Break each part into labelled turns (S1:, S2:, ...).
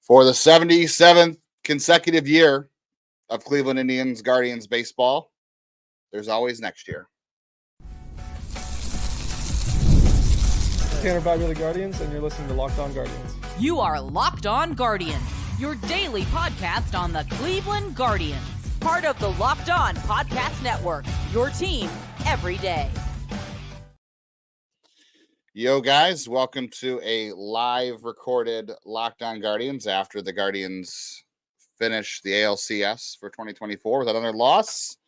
S1: For the 77th consecutive year of Cleveland Indians Guardians baseball, there's always next year.
S2: Tanner Bibee of the Guardians, and you're listening to Locked On Guardians.
S3: You are Locked On Guardians, your daily podcast on the Cleveland Guardians. Part of the Locked On Podcast Network, your team every day.
S1: Yo, guys, welcome to a live recorded Locked On Guardians after the Guardians finish the ALCS for 2024 with another loss.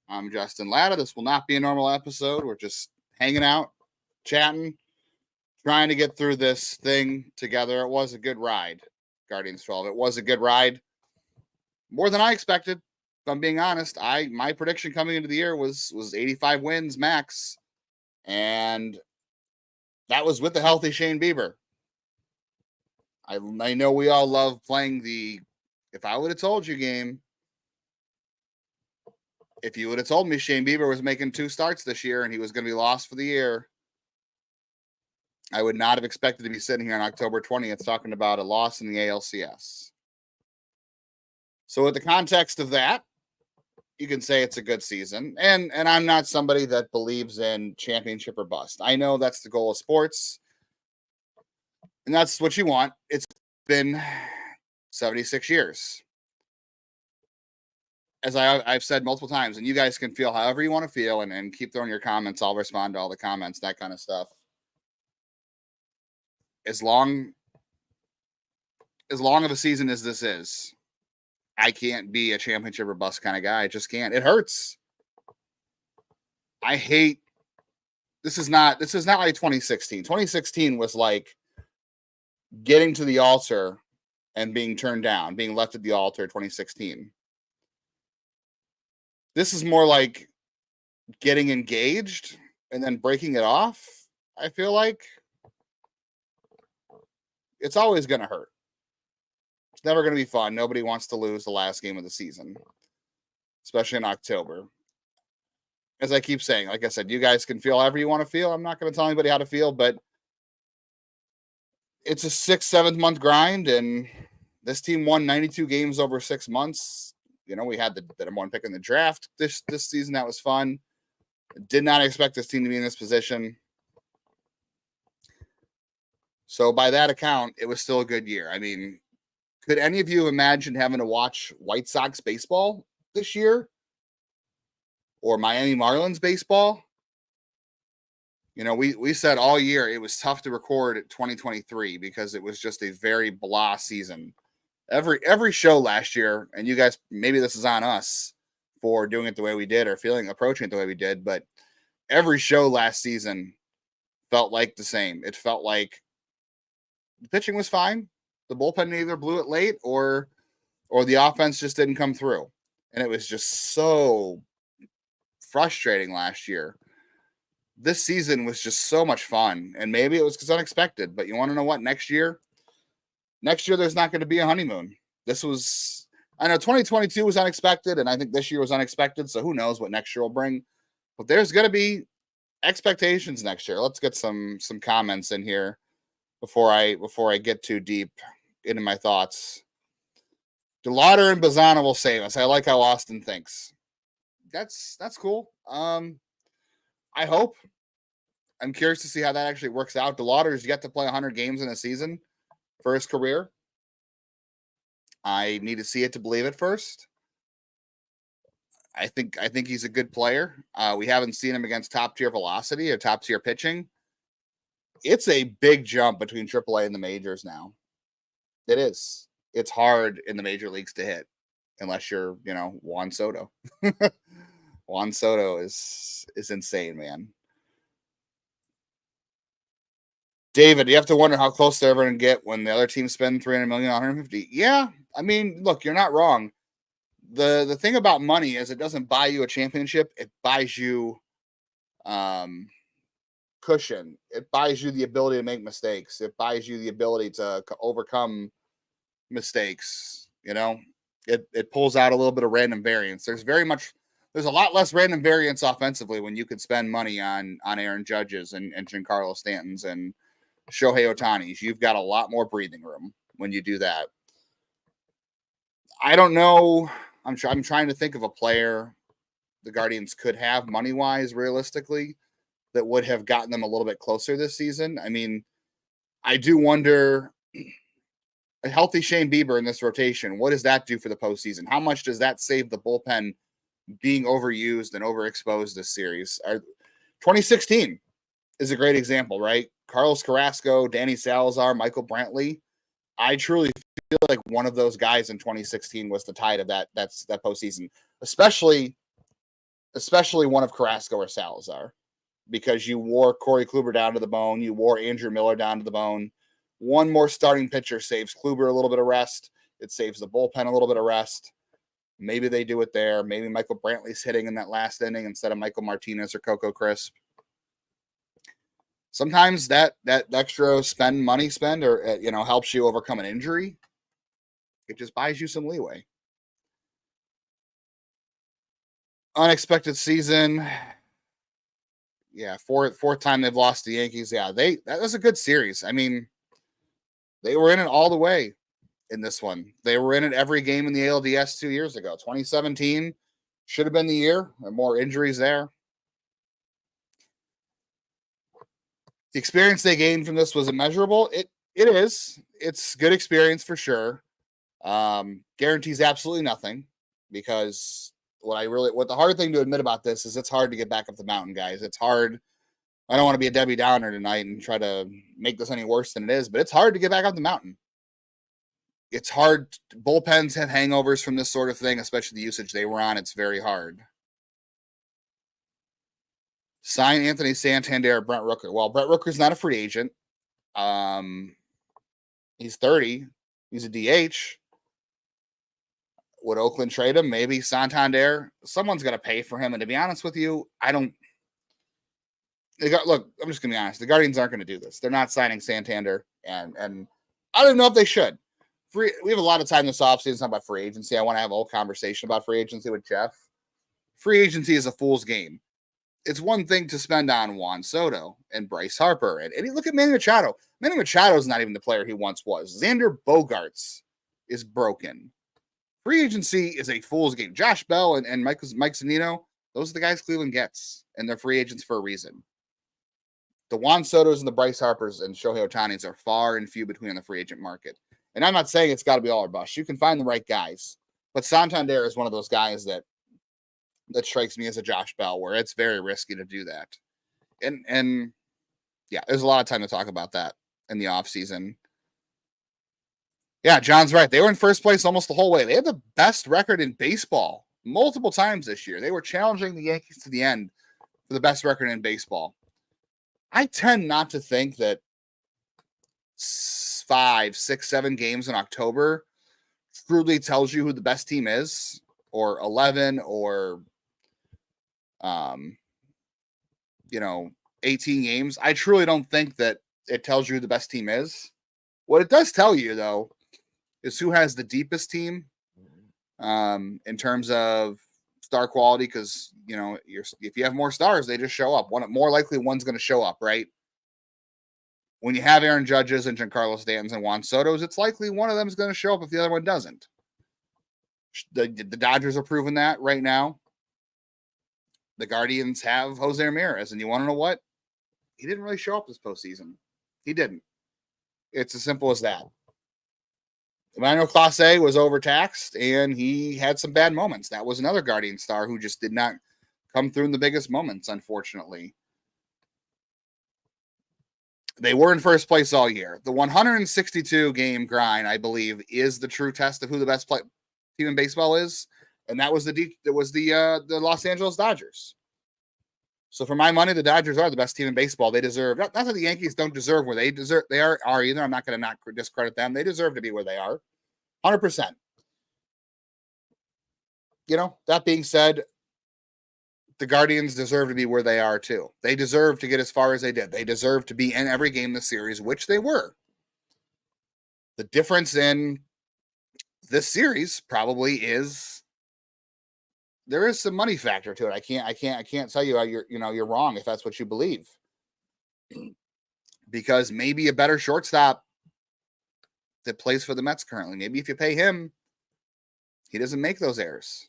S1: I'm Justin Latta. This will not be a normal episode. We're just hanging out, chatting, trying to get through this thing together. It was a good ride, Guardians 12. It was a good ride. More than I expected, if I'm being honest. My prediction coming into the year was 85 wins max. And that was with the healthy Shane Bieber. I know we all love playing the if I would have told you game. If you would have told me Shane Bieber was making 2 starts this year and he was going to be lost for the year, I would not have expected to be sitting here on October 20th talking about a loss in the ALCS. So with the context of that, you can say it's a good season. And I'm not somebody that believes in championship or bust. I know that's the goal of sports. And that's what you want. It's been 76 years. As I've said multiple times, and you guys can feel however you want to feel and keep throwing your comments. I'll respond to all the comments, that kind of stuff. As long of a season as this is, I can't be a championship or bust kind of guy. I just can't. It hurts. I hate this is not like 2016. 2016 was like getting to the altar and being turned down, being left at the altar 2016. This is more like getting engaged and then breaking it off. I feel like it's always going to hurt. It's never going to be fun. Nobody wants to lose the last game of the season, especially in October. As I keep saying, like I said, you guys can feel however you want to feel. I'm not going to tell anybody how to feel, but it's a 6-7 month grind, and this team won 92 games over 6 months. You know, we had the number 1 pick in the draft this season. That was fun. Did not expect this team to be in this position. So by that account, it was still a good year. I mean, could any of you imagine having to watch White Sox baseball this year? Or Miami Marlins baseball? You know, we said all year it was tough to record 2023 because it was just a very blah season. Every show last year, and you guys, maybe this is on us for doing it the way we did or approaching it the way we did, but every show last season felt like the same. It felt like the pitching was fine. The bullpen either blew it late or the offense just didn't come through. And it was just so frustrating last year. This season was just so much fun. And maybe it was because unexpected. But you want to know what? Next year, there's not going to be a honeymoon. I know 2022 was unexpected, and I think this year was unexpected. So who knows what next year will bring. But there's going to be expectations next year. Let's get some comments in here before I get too deep into my thoughts. DeLauder and Bazana will save us. I like how Austin thinks. That's cool. I hope. I'm curious to see how that actually works out. DeLauder's yet to play 100 games in a season for his career. I need to see it to believe it first. I think he's a good player. We haven't seen him against top tier velocity or top tier pitching. It's a big jump between AAA and the majors now. It is. It's hard in the major leagues to hit unless you're, Juan Soto. Juan Soto is insane, man. David, you have to wonder how close they're ever going to get when the other team spend $300 million, $150. Yeah, I mean, look, you're not wrong. The thing about money is it doesn't buy you a championship. It buys you cushion. It buys you the ability to make mistakes. It buys you the ability to overcome mistakes. It pulls out a little bit of random variance. There's a lot less random variance offensively when you could spend money on Aaron Judges and Giancarlo Stantons and Shohei Ohtani's. You've got a lot more breathing room when you do that. I don't know. I'm trying to think of a player the Guardians could have money-wise, realistically, that would have gotten them a little bit closer this season. I mean, I do wonder, a healthy Shane Bieber in this rotation, what does that do for the postseason? How much does that save the bullpen being overused and overexposed this series? 2016 is a great example, right? Carlos Carrasco, Danny Salazar, Michael Brantley. I truly feel like one of those guys in 2016 was the tide of that postseason, especially one of Carrasco or Salazar, because you wore Corey Kluber down to the bone. You wore Andrew Miller down to the bone. One more starting pitcher saves Kluber a little bit of rest. It saves the bullpen a little bit of rest. Maybe they do it there. Maybe Michael Brantley's hitting in that last inning instead of Michael Martinez or Coco Crisp. Sometimes that extra money spend or helps you overcome an injury. It just buys you some leeway. Unexpected season. Yeah, fourth time they've lost to the Yankees. Yeah, that was a good series. I mean, they were in it all the way in this one. They were in it every game in the ALDS 2 years ago. 2017 should have been the year. More injuries there. The experience they gained from this was immeasurable. It is. It's good experience for sure. Guarantees absolutely nothing, because what the hard thing to admit about this is it's hard to get back up the mountain, guys. It's hard. I don't want to be a Debbie Downer tonight and try to make this any worse than it is, but it's hard to get back up the mountain. It's hard. Bullpens have hangovers from this sort of thing, especially the usage they were on. It's very hard. Sign Anthony Santander, Brent Rooker. Well, Brent Rooker's not a free agent. He's 30. He's a DH. Would Oakland trade him? Maybe. Santander. Someone's going to pay for him. And to be honest with you, look, I'm just going to be honest. The Guardians aren't going to do this. They're not signing Santander. And I don't even know if they should. We have a lot of time this offseason talking about free agency. I want to have a whole conversation about free agency with Jeff. Free agency is a fool's game. It's one thing to spend on Juan Soto and Bryce Harper. And look at Manny Machado. Manny Machado is not even the player he once was. Xander Bogaerts is broken. Free agency is a fool's game. Josh Bell and Mike Zunino, those are the guys Cleveland gets, and they're free agents for a reason. The Juan Sotos and the Bryce Harpers and Shohei Ohtanis are far and few between on the free agent market. And I'm not saying it's got to be all or bust. You can find the right guys. But Santander is one of those guys that strikes me as a Josh Bell, where it's very risky to do that. And yeah, there's a lot of time to talk about that in the offseason. Yeah, John's right. They were in first place almost the whole way. They had the best record in baseball multiple times this year. They were challenging the Yankees to the end for the best record in baseball. I tend not to think that 5, 6, 7 games in October truly tells you who the best team is, or 11, or 18 games. I truly don't think that it tells you who the best team is. What it does tell you, though, is who has the deepest team in terms of star quality, because if you have more stars, they just show up. More likely one's going to show up, right? When you have Aaron Judges and Giancarlo Stanton and Juan Soto's, it's likely one of them is going to show up if the other one doesn't. The Dodgers are proving that right now. The Guardians have Jose Ramirez, and you want to know what? He didn't really show up this postseason. He didn't. It's as simple as that. Emmanuel Clase was overtaxed, and he had some bad moments. That was another Guardian star who just did not come through in the biggest moments, unfortunately. They were in first place all year. The 162-game grind, I believe, is the true test of who the best team in baseball is, and that was the Los Angeles Dodgers. So for my money, the Dodgers are the best team in baseball. They deserve, not that the Yankees don't deserve where they are either. I'm not going to not discredit them. They deserve to be where they are. 100%. That being said, the Guardians deserve to be where they are too. They deserve to get as far as they did. They deserve to be in every game in the series, which they were. The difference in this series probably is there is some money factor to it. I can't tell you how you're wrong if that's what you believe. Because maybe a better shortstop that plays for the Mets currently. Maybe if you pay him, he doesn't make those errors.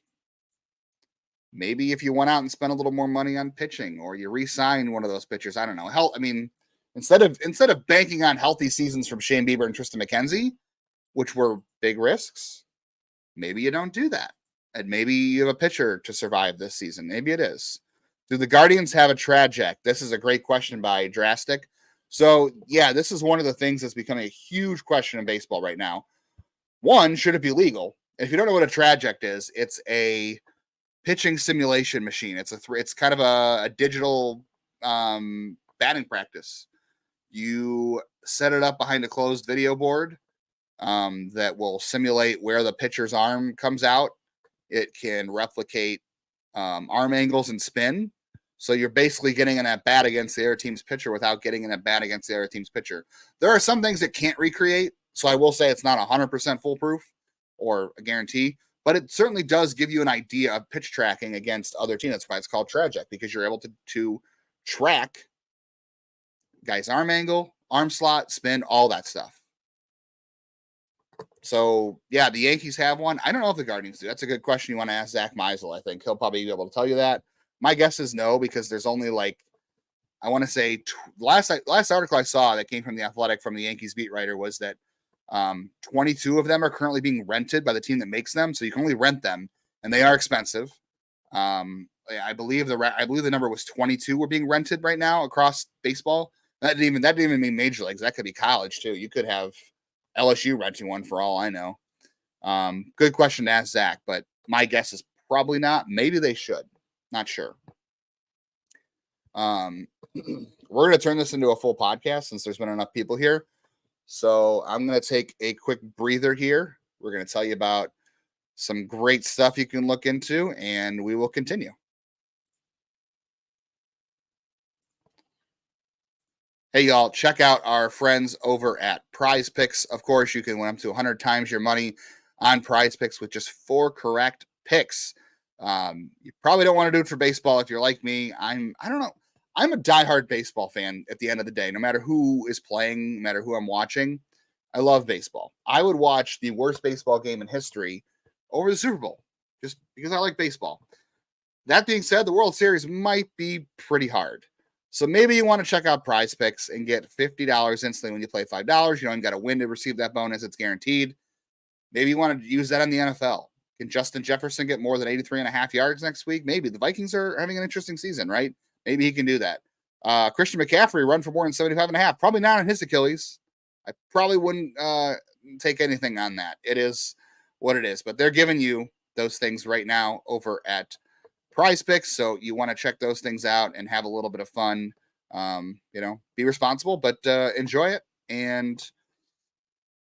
S1: Maybe if you went out and spent a little more money on pitching, or you re-sign one of those pitchers, I don't know. Hell, I mean, instead of banking on healthy seasons from Shane Bieber and Tristan McKenzie, which were big risks, maybe you don't do that. And maybe you have a pitcher to survive this season. Maybe it is. Do the Guardians have a tragic? This is a great question by Drastic. So, yeah, this is one of the things that's becoming a huge question in baseball right now. One, should it be legal? If you don't know what a tragic is, it's a pitching simulation machine. It's kind of a digital batting practice. You set it up behind a closed video board that will simulate where the pitcher's arm comes out. It can replicate arm angles and spin. So you're basically getting an at bat against the other team's pitcher without getting an at bat against the other team's pitcher. There are some things it can't recreate. So I will say it's not 100% foolproof or a guarantee, but it certainly does give you an idea of pitch tracking against other teams. That's why it's called tragic, because you're able to track guy's arm angle, arm slot, spin, all that stuff. So, yeah, the Yankees have one. I don't know if the Guardians do. That's a good question you want to ask Zach Meisel. I think he'll probably be able to tell you that. My guess is no, because there's only I want to say last article I saw that came from The Athletic from the Yankees beat writer was that 22 of them are currently being rented by the team that makes them. So you can only rent them, and they are expensive. I believe the number was 22 were being rented right now across baseball. That didn't even mean major leagues. That could be college too. You could have LSU renting one for all I know. Good question to ask Zach, but my guess is probably not. Maybe they should. Not sure. We're going to turn this into a full podcast since there's been enough people here. So I'm going to take a quick breather here. We're going to tell you about some great stuff you can look into, and we will continue. Hey, y'all, check out our friends over at Prize Picks. Of course, you can win up to 100 times your money on Prize Picks with just 4 correct picks. You probably don't want to do it for baseball if you're like me. I don't know. I'm a diehard baseball fan at the end of the day, no matter who is playing, no matter who I'm watching. I love baseball. I would watch the worst baseball game in history over the Super Bowl just because I like baseball. That being said, the World Series might be pretty hard. So maybe you want to check out Prize Picks and get $50 instantly when you play $5. You don't got to win to receive that bonus. It's guaranteed. Maybe you want to use that on the NFL. Can Justin Jefferson get more than 83.5 yards next week? Maybe. The Vikings are having an interesting season, right? Maybe he can do that. Christian McCaffrey run for more than 75.5. Probably not on his Achilles. I probably wouldn't take anything on that. It is what it is. But they're giving you those things right now over at Prize Picks. So you want to check those things out and have a little bit of fun. Be responsible, but enjoy it. And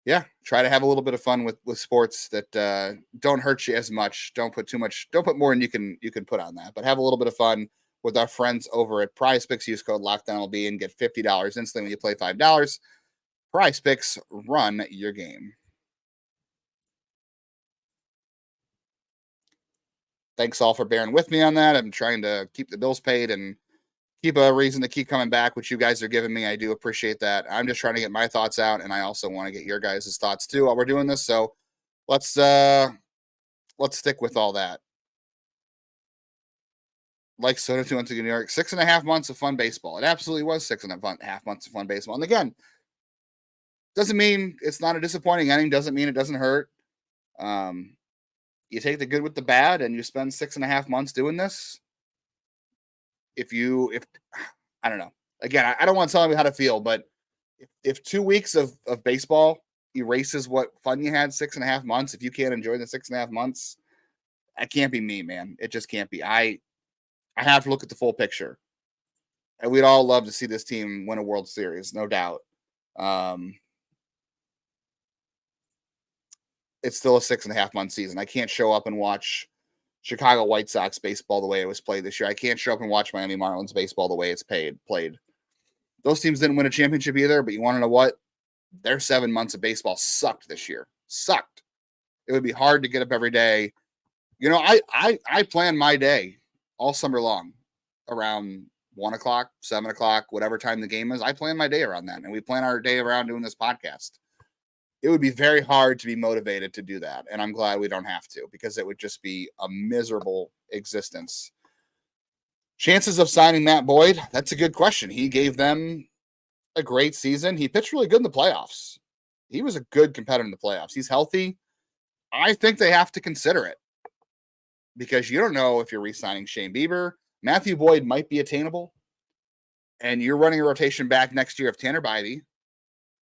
S1: yeah, try to have a little bit of fun with sports that don't hurt you as much. Don't put more than you can put on that, but have a little bit of fun with our friends over at Prize Picks. Use code LOCKDOWNLB and get $50 instantly when you play $5. Prize Picks, run your game. Thanks all for bearing with me on that. I'm trying to keep the bills paid and keep a reason to keep coming back, which you guys are giving me. I do appreciate that. I'm just trying to get my thoughts out, and I also want to get your guys' thoughts too while we're doing this. So let's stick with all that. Like Soda 2 went to New York, 6.5 months of fun baseball. It absolutely was 6.5 months of fun baseball. And again, doesn't mean it's not a disappointing ending. Doesn't mean it doesn't hurt. You take the good with the bad, and you spend 6.5 months doing this. If I don't know, again, I don't want to tell you how to feel, but if 2 weeks of baseball erases what fun you had 6.5 months, if you can't enjoy the 6.5 months, that can't be me, man. It just can't be. I have to look at the full picture, and we'd all love to see this team win a World Series, no doubt. It's still a 6.5 month season. I can't show up and watch Chicago White Sox baseball the way it was played this year. I can't show up and watch Miami Marlins baseball the way it's played. Those teams didn't win a championship either, but you want to know what? Their 7 months of baseball sucked this year. Sucked. It would be hard to get up every day. You know, I plan my day all summer long around 1 o'clock, 7 o'clock, whatever time the game is. I plan my day around that, and we plan our day around doing this podcast. it would be very hard to be motivated to do that. And I'm glad we don't have to, because it would just be a miserable existence. Chances of signing Matt Boyd, that's a good question. He gave them a great season. He pitched really good in the playoffs. He was a good competitor in the playoffs. He's healthy. I think they have to consider it, because you don't know if you're re-signing Shane Bieber. Matthew Boyd might be attainable, and you're running a rotation back next year of Tanner Bibee,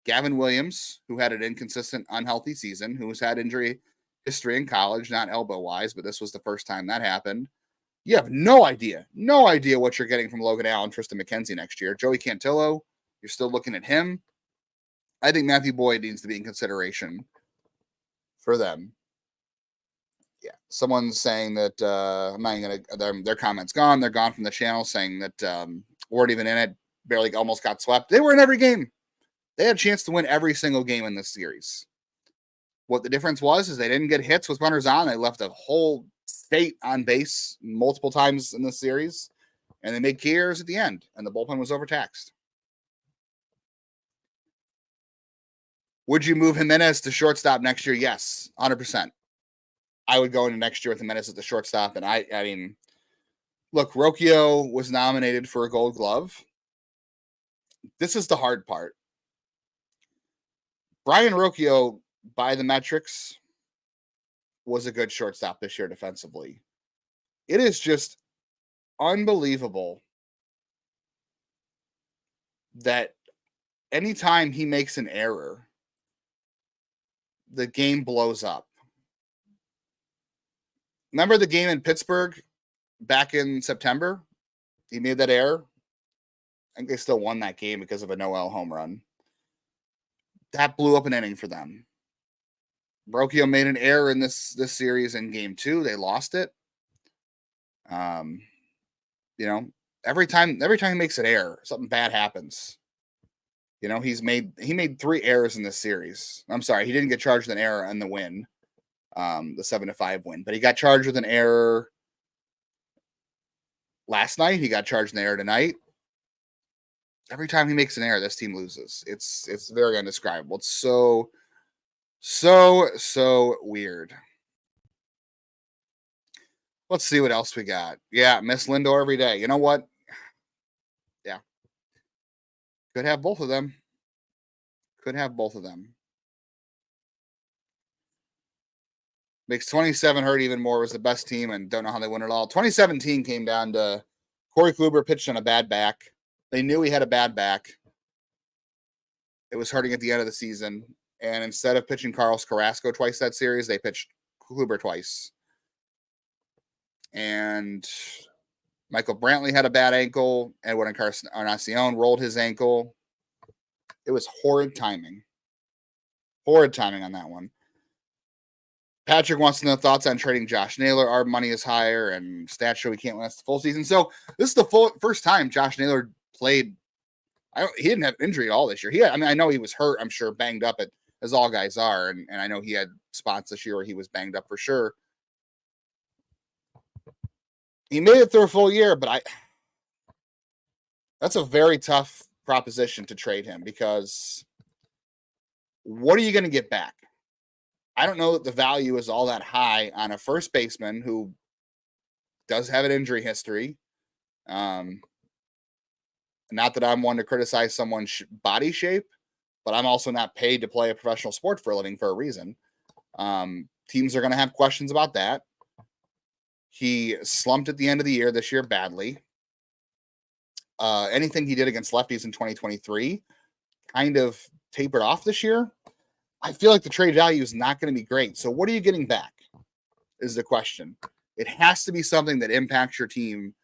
S1: Gavin Williams, who had an inconsistent, unhealthy season, who's had injury history in college, not elbow-wise, but this was the first time that happened. You have no idea what you're getting from Logan Allen, Tristan McKenzie next year. Joey Cantillo, you're still looking at him. I think Matthew Boyd needs to be in consideration for them. Yeah, someone's saying that I'm not gonna. Their comments gone. They're gone from the channel, saying that weren't even in it. Barely, almost got swept. They were in every game. They had a chance to win every single game in this series. What the difference was is they didn't get hits with runners on. They left a whole state on base multiple times in this series, and they made key errors at the end, and the bullpen was overtaxed. Would you move Jimenez to shortstop next year? Yes, 100%. I would go into next year with Jimenez at the shortstop, and I mean, look, Rocchio was nominated for a Gold Glove. This is the hard part. Brian Rocchio, by the metrics, was a good shortstop this year defensively. It is just unbelievable that anytime he makes an error, the game blows up. Remember the game in Pittsburgh back in September? He made that error. I think they still won that game because of a Noel home run. That blew up an inning for them. Rocchio made an error in this series in game 2. They lost it. Every time he makes an error, something bad happens. He made 3 errors in this series. I'm sorry, he didn't get charged with an error in the win, the 7-5 win, but he got charged with an error last night. He got charged with an error tonight. Every time he makes an error, this team loses. It's very indescribable. It's so weird. Let's see what else we got. Yeah, miss Lindor every day. You know what? Yeah. Could have both of them. Makes 27 hurt even more. Was the best team and don't know how they won it all. 2017 came down to Corey Kluber pitched on a bad back. They knew he had a bad back. It was hurting at the end of the season. And instead of pitching Carlos Carrasco twice that series, they pitched Kluber twice. And Michael Brantley had a bad ankle. Edwin Encarnacion rolled his ankle. It was horrid timing. Horrid timing on that one. Patrick wants to know thoughts on trading Josh Naylor. Our money is higher, and stats show he can't last the full season. So this is the first time Josh Naylor played. He didn't have injury at all this year. I know he was hurt. I'm sure banged up, as all guys are, and I know he had spots this year where he was banged up for sure. He made it through a full year, but that's a very tough proposition to trade him, because what are you going to get back? I don't know that the value is all that high on a first baseman who does have an injury history. Not that I'm one to criticize someone's body shape, but I'm also not paid to play a professional sport for a living for a reason. Teams are going to have questions about that. He slumped at the end of the year this year badly. Anything he did against lefties in 2023 kind of tapered off this year. I feel like the trade value is not going to be great. So what are you getting back is the question. It has to be something that impacts your team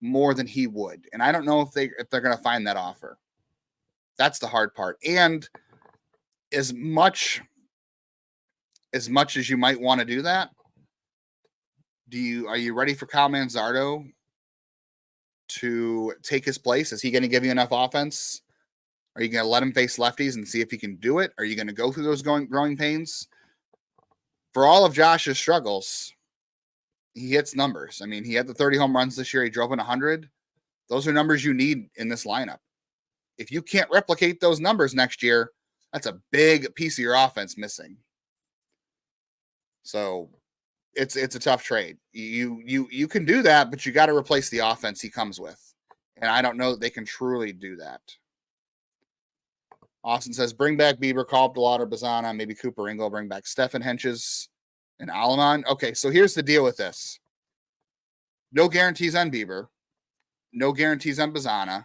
S1: more than he would. And I don't know if they're going to find that offer. That's the hard part. And as much as you might want to do that, are you ready for Kyle Manzardo to take his place? Is he going to give you enough offense? Are you going to let him face lefties and see if he can do it? Are you going to go through those growing pains? For all of Josh's struggles, he hits numbers. I mean, he had the 30 home runs this year. He drove in 100. Those are numbers you need in this lineup. If you can't replicate those numbers next year, That's a big piece of your offense missing. So it's a tough trade. You can do that, but you got to replace the offense he comes with. And I don't know that they can truly do that. Austin says, bring back Bieber, call up DeLauder, Bazana, maybe Cooper Ingle, bring back Stefan Henches and Alamon. Okay, so here's the deal with this. No guarantees on Bieber. No guarantees on Bazana.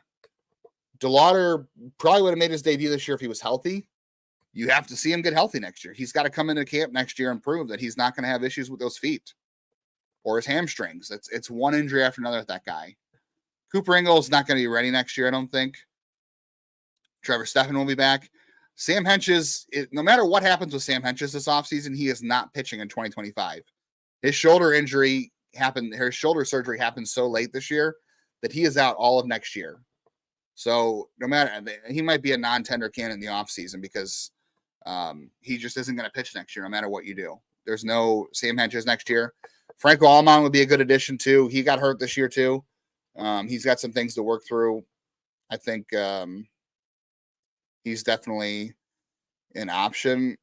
S1: DeLauder probably would have made his debut this year if he was healthy. You have to see him get healthy next year. He's got to come into camp next year and prove that he's not going to have issues with those feet or his hamstrings. It's one injury after another with that guy. Cooper Ingle is not going to be ready next year, I don't think. Trevor Stephan will be back. Sam Henches, no matter what happens with Sam Henches this offseason, he is not pitching in 2025. His shoulder injury happened, his shoulder surgery happened so late this year that he is out all of next year. So no matter, he might be a non-tender candidate in the offseason because he just isn't going to pitch next year no matter what you do. There's no Sam Henches next year. Franco Alman would be a good addition too. He got hurt this year too. He's got some things to work through. I think he's definitely an option.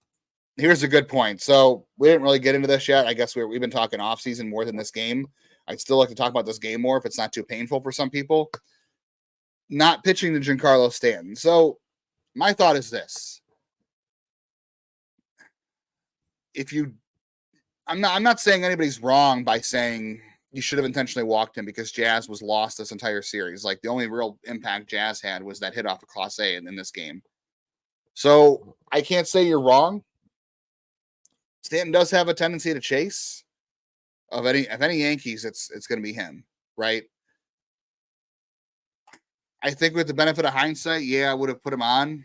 S1: Here's a good point. So we didn't really get into this yet. I guess we've been talking offseason more than this game. I'd still like to talk about this game more if it's not too painful for some people. Not pitching to Giancarlo Stanton. So my thought is this. I'm not saying anybody's wrong by saying you should have intentionally walked him because Jazz was lost this entire series. Like the only real impact Jazz had was that hit off of Class A in this game. So I can't say you're wrong. Stanton does have a tendency to chase. Of any Yankees, it's going to be him, right? I think with the benefit of hindsight, yeah, I would have put him on.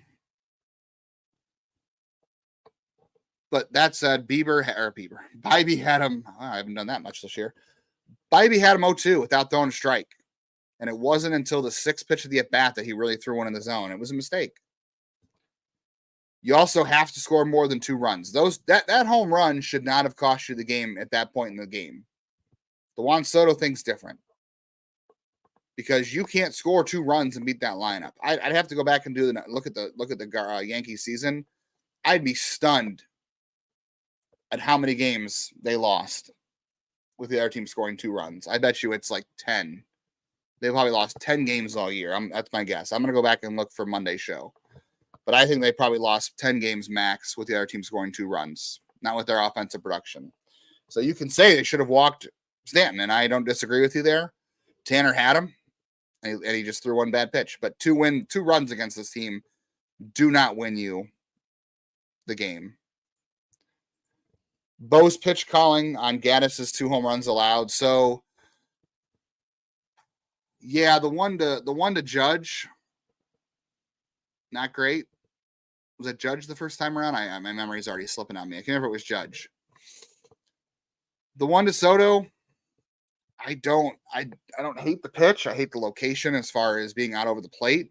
S1: But that said, Bibee had him. I haven't done that much this year. Bibee had him 0-2 without throwing a strike. And it wasn't until the sixth pitch of the at-bat that he really threw one in the zone. It was a mistake. You also have to score more than 2 runs. That home run should not have cost you the game at that point in the game. The Juan Soto thing's different. Because you can't score 2 runs and beat that lineup. I'd have to go back and look at the Yankees season. I'd be stunned at how many games they lost with the other team scoring 2 runs. I bet you it's like 10. They probably lost 10 games all year. That's my guess. I'm going to go back and look for Monday's show. But I think they probably lost 10 games max with the other team scoring 2 runs, not with their offensive production. So you can say they should have walked Stanton, and I don't disagree with you there. Tanner had him, and he just threw one bad pitch. But 2 runs against this team do not win you the game. Bo's pitch calling on Gaddis's 2 home runs allowed. So, yeah, the one to Judge, not great. Was it Judge the first time around? My memory's already slipping on me. I can't remember if it was Judge. The one to Soto, I don't hate the pitch. I hate the location as far as being out over the plate,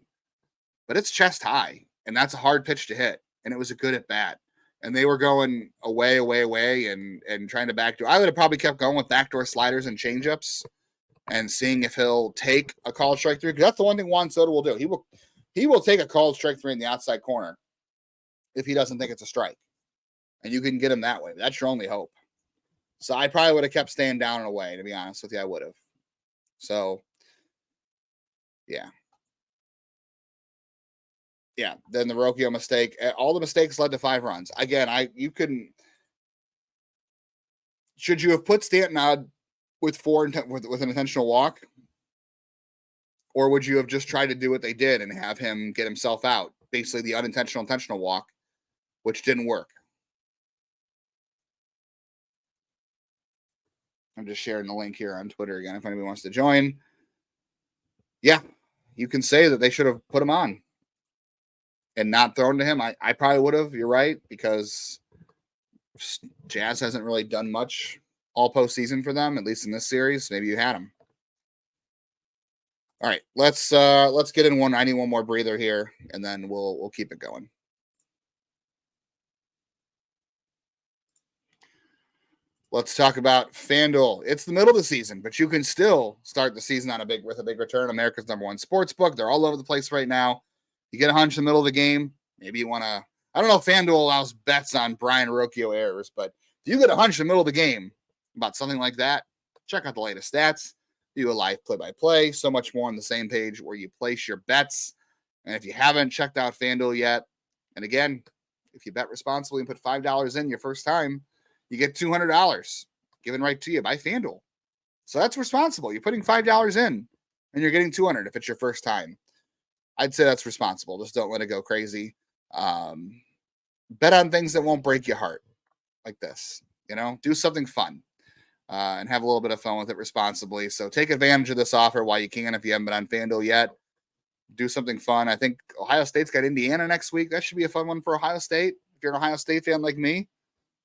S1: but it's chest high, and that's a hard pitch to hit, and it was a good at bat. And they were going away, and trying to backdoor. I would have probably kept going with backdoor sliders and changeups, and seeing if he'll take a called strike 3. Because that's the one thing Juan Soto will do. He will take a called strike 3 in the outside corner if he doesn't think it's a strike, and you can get him that way. That's your only hope. So I probably would have kept staying down and away. To be honest with you, I would have. So, yeah. Yeah, then the Rocchio mistake. All the mistakes led to 5 runs. Again, should you have put Stanton out with with an intentional walk? Or would you have just tried to do what they did and have him get himself out? Basically the intentional walk, which didn't work. I'm just sharing the link here on Twitter again if anybody wants to join. Yeah, you can say that they should have put him on and not thrown to him. I probably would have. You're right, because Jazz hasn't really done much all postseason for them, at least in this series. Maybe you had him. All right, let's get in one. I need one more breather here, and then we'll keep it going. Let's talk about FanDuel. It's the middle of the season, but you can still start the season with a big return. America's #1 sports book. They're all over the place right now. You get a hunch in the middle of the game. Maybe you want to I don't know if FanDuel allows bets on Brian Rocchio errors, but if you get a hunch in the middle of the game about something like that, check out the latest stats, do a live play-by-play, so much more on the same page where you place your bets. And if you haven't checked out FanDuel yet, and again, if you bet responsibly and put $5 in your first time, you get $200 given right to you by FanDuel. So that's responsible. You're putting $5 in and you're getting $200 if it's your first time. I'd say that's responsible. Just don't let it go crazy. Bet on things that won't break your heart like this. Do something fun and have a little bit of fun with it responsibly. So take advantage of this offer while you can. If you haven't been on FanDuel yet, do something fun. I think Ohio State's got Indiana next week. That should be a fun one for Ohio State. If you're an Ohio State fan like me,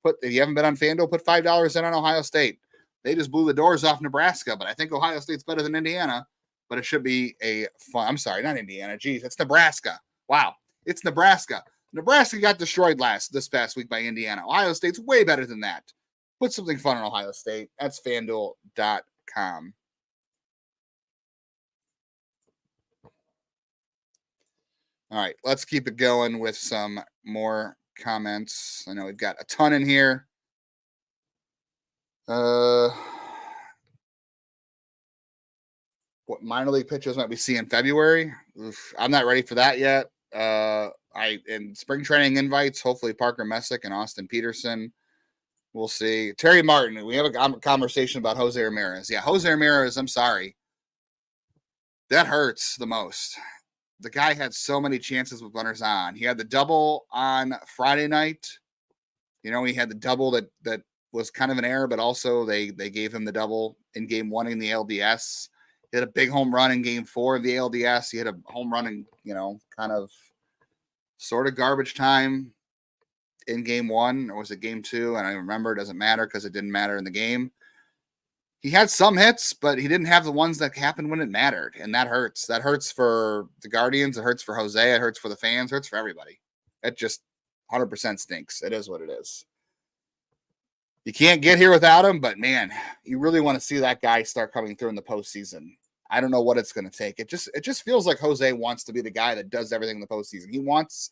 S1: if you haven't been on FanDuel, put $5 in on Ohio State. They just blew the doors off Nebraska, but I think Ohio State's better than Indiana. But it should be a fun. I'm sorry, not Indiana. Geez, it's Nebraska. Wow, it's Nebraska. Nebraska got destroyed this past week by Indiana. Ohio State's way better than that. Put something fun on Ohio State. That's FanDuel.com. All right, let's keep it going with some more comments. I know we've got a ton in here. What minor league pitchers might we see in February? Oof, I'm not ready for that yet. In spring training invites, hopefully Parker Messick and Austin Peterson. We'll see. Terry Martin, we have a conversation about Jose Ramirez. Yeah, Jose Ramirez, I'm sorry. That hurts the most. The guy had so many chances with runners on. He had the double on Friday night. He had the double that was kind of an error, but also they gave him the double in game 1 in the LDS. He had a big home run in game 4 of the LDS. He had a home run in, kind of sort of garbage time in game 1, or was it game 2? And I remember, it doesn't matter because it didn't matter in the game. He had some hits, but he didn't have the ones that happened when it mattered. And that hurts. That hurts for the Guardians. It hurts for Jose. It hurts for the fans. It hurts for everybody. It just 100% stinks. It is what it is. You can't get here without him, but man, you really want to see that guy start coming through in the postseason. I don't know what it's going to take. It just feels like Jose wants to be the guy that does everything in the postseason. He wants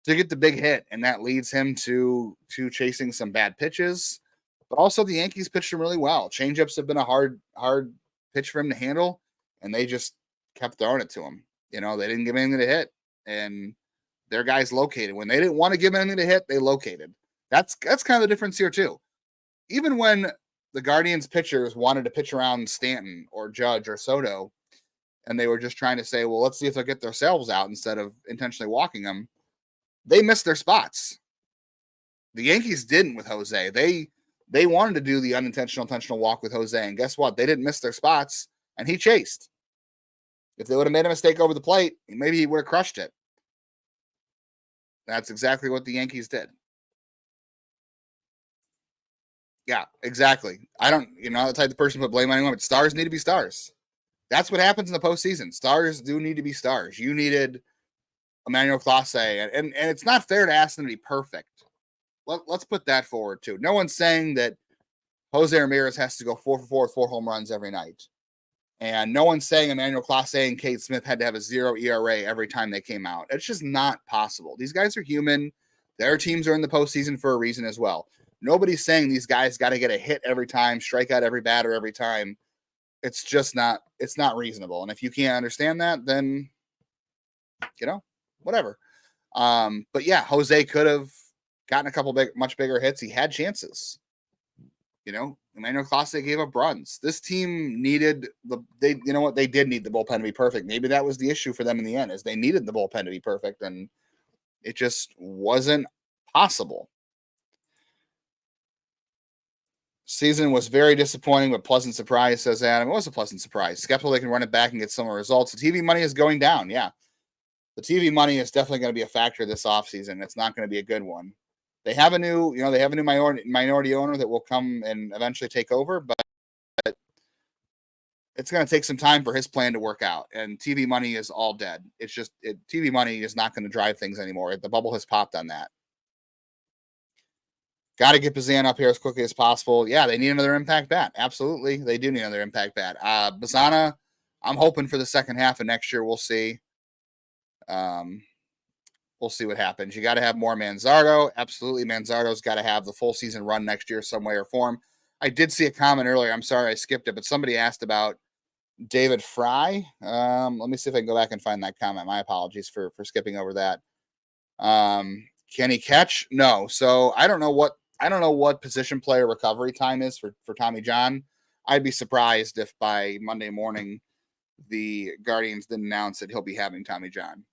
S1: to get the big hit, and that leads him to chasing some bad pitches. But also the Yankees pitched him really well. Changeups have been a hard pitch for him to handle, and they just kept throwing it to him. They didn't give anything to hit, and their guys located. When they didn't want to give anything to hit, they located. That's kind of the difference here too. Even when the Guardians pitchers wanted to pitch around Stanton or Judge or Soto, and they were just trying to say, well, let's see if they'll get themselves out instead of intentionally walking them, they missed their spots. The Yankees didn't with Jose. They wanted to do the intentional walk with Jose, and guess what? They didn't miss their spots, and he chased. If they would have made a mistake over the plate, maybe he would have crushed it. That's exactly what the Yankees did. Yeah, exactly. I don't, the type of person to put blame on anyone, but stars need to be stars. That's what happens in the postseason. Stars do need to be stars. You needed Emmanuel Clase, and it's not fair to ask them to be perfect. Let's put that forward too. No one's saying that Jose Ramirez has to go 4 for 4 with 4 home runs every night. And no one's saying Emmanuel Clase and Cade Smith had to have a 0 ERA every time they came out. It's just not possible. These guys are human. Their teams are in the postseason for a reason as well. Nobody's saying these guys got to get a hit every time, strike out every batter every time. It's just not, it's not reasonable. And if you can't understand that, then, whatever. But yeah, Jose could have gotten a couple much bigger hits. He had chances. Emmanuel Clase gave up runs. This team needed they did need the bullpen to be perfect. Maybe that was the issue for them in the end, is they needed the bullpen to be perfect, and it just wasn't possible. Season was very disappointing, but pleasant surprise, says Adam. It was a pleasant surprise. Skeptical they can run it back and get similar results. The TV money is going down. Yeah. The TV money is definitely going to be a factor this offseason. It's not going to be a good one. They have a new, minority owner that will come and eventually take over, but it's going to take some time for his plan to work out. And TV money is all dead. It's just TV money is not going to drive things anymore. The bubble has popped on that. Got to get Bazan up here as quickly as possible. Yeah, they need another impact bat. Absolutely, they do need another impact bat. Bazana, I'm hoping for the second half of next year. We'll see. We'll see what happens. You got to have more Manzardo. Absolutely, Manzardo's got to have the full season run next year some way or form. I did see a comment earlier. I'm sorry I skipped it, but somebody asked about David Fry. Let me see if I can go back and find that comment. My apologies for skipping over that. Can he catch? No. So I don't know what position player recovery time is for Tommy John. I'd be surprised if by Monday morning the Guardians didn't announce that he'll be having Tommy John.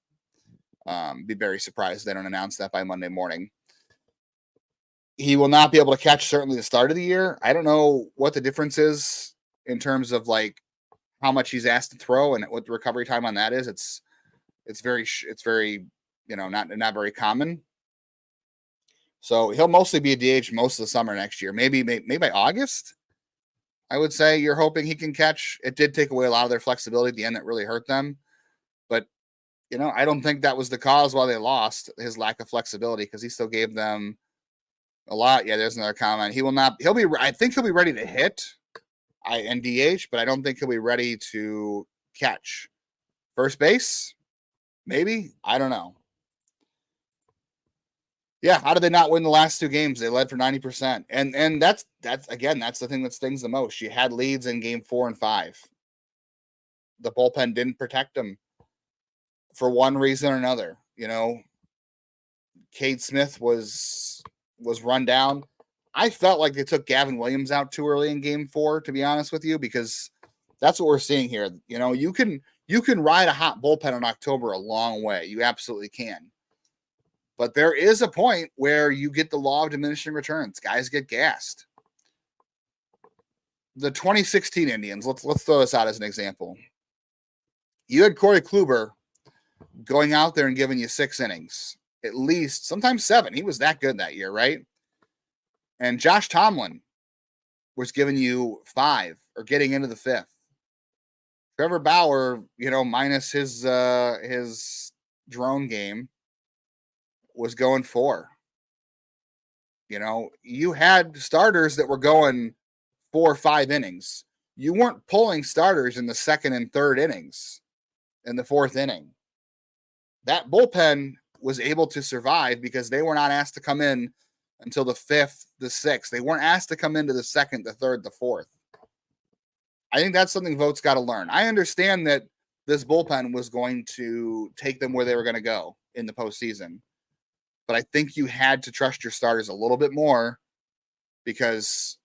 S1: Be very surprised if they don't announce that by Monday morning. He will not be able to catch certainly the start of the year. I don't know what the difference is in terms of like how much he's asked to throw and what the recovery time on that is. It's very not very common. So he'll mostly be a DH most of the summer next year. Maybe by August, I would say you're hoping he can catch. It did take away a lot of their flexibility at the end that really hurt them. But, I don't think that was the cause why they lost, his lack of flexibility, because he still gave them a lot. Yeah, there's another comment. I think he'll be ready to hit and DH, but I don't think he'll be ready to catch. First base, maybe. I don't know. Yeah, how did they not win the last two games? They led for 90%. And that's the thing that stings the most. You had leads in game 4 and 5. The bullpen didn't protect them for one reason or another. Cade Smith was run down. I felt like they took Gavin Williams out too early in game 4, to be honest with you, because that's what we're seeing here. You can ride a hot bullpen in October a long way. You absolutely can. But there is a point where you get the law of diminishing returns. Guys get gassed. The 2016 Indians, let's throw this out as an example. You had Corey Kluber going out there and giving you 6 innings, at least, sometimes 7. He was that good that year, right? And Josh Tomlin was giving you 5 or getting into the 5th. Trevor Bauer, minus his drone game, was going 4. You had starters that were going 4 or 5 innings. You weren't pulling starters in the 2nd and 3rd innings, in the 4th inning. That bullpen was able to survive because they were not asked to come in until the 5th, the 6th. They weren't asked to come into the 2nd, the 3rd, the 4th. I think that's something Vogt's got to learn. I understand that this bullpen was going to take them where they were going to go in the postseason. But I think you had to trust your starters a little bit more because,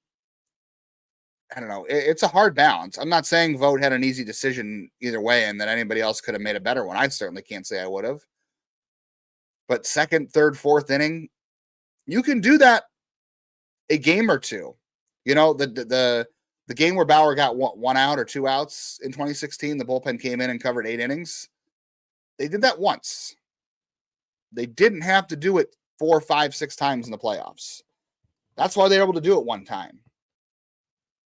S1: I don't know, it's a hard balance. I'm not saying Vogt had an easy decision either way and that anybody else could have made a better one. I certainly can't say I would have. But 2nd, 3rd, 4th inning, you can do that a game or two. The game where Bauer got 1 out or 2 outs in 2016, the bullpen came in and covered 8 innings. They did that once. They didn't have to do it 4, 5, 6 times in the playoffs. That's why they're able to do it one time.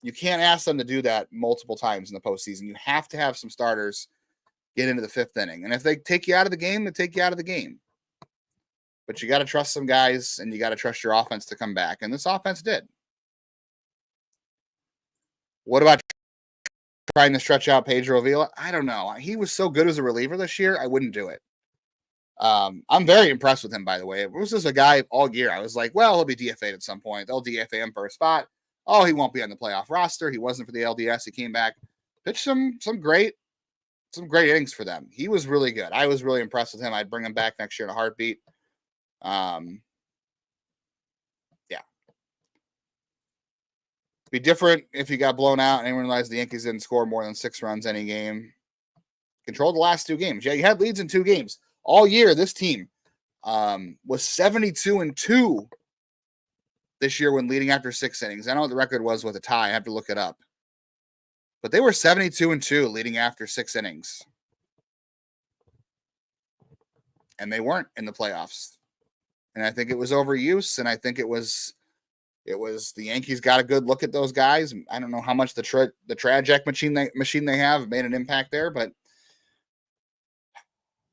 S1: You can't ask them to do that multiple times in the postseason. You have to have some starters get into the 5th inning. And if they take you out of the game, they take you out of the game. But you got to trust some guys, and you got to trust your offense to come back. And this offense did. What about trying to stretch out Pedro Avila? I don't know. He was so good as a reliever this year, I wouldn't do it. I'm very impressed with him, by the way. It was just a guy all year. I was like, well, he'll be DFA'd at some point. They'll DFA him for a spot. Oh, he won't be on the playoff roster. He wasn't for the LDS. He came back, pitched some great innings for them. He was really good. I was really impressed with him. I'd bring him back next year in a heartbeat. Yeah. Be different if he got blown out and anyone realized the Yankees didn't score more than 6 runs any game. Controlled the last 2 games. Yeah, you had leads in 2 games. All year, this team was 72-2 this year when leading after 6 innings. I know what the record was with a tie. I have to look it up. But they were 72-2 leading after 6 innings. And they weren't in the playoffs. And I think it was overuse, and I think it was the Yankees got a good look at those guys. I don't know how much the Tragic machine they have made an impact there, but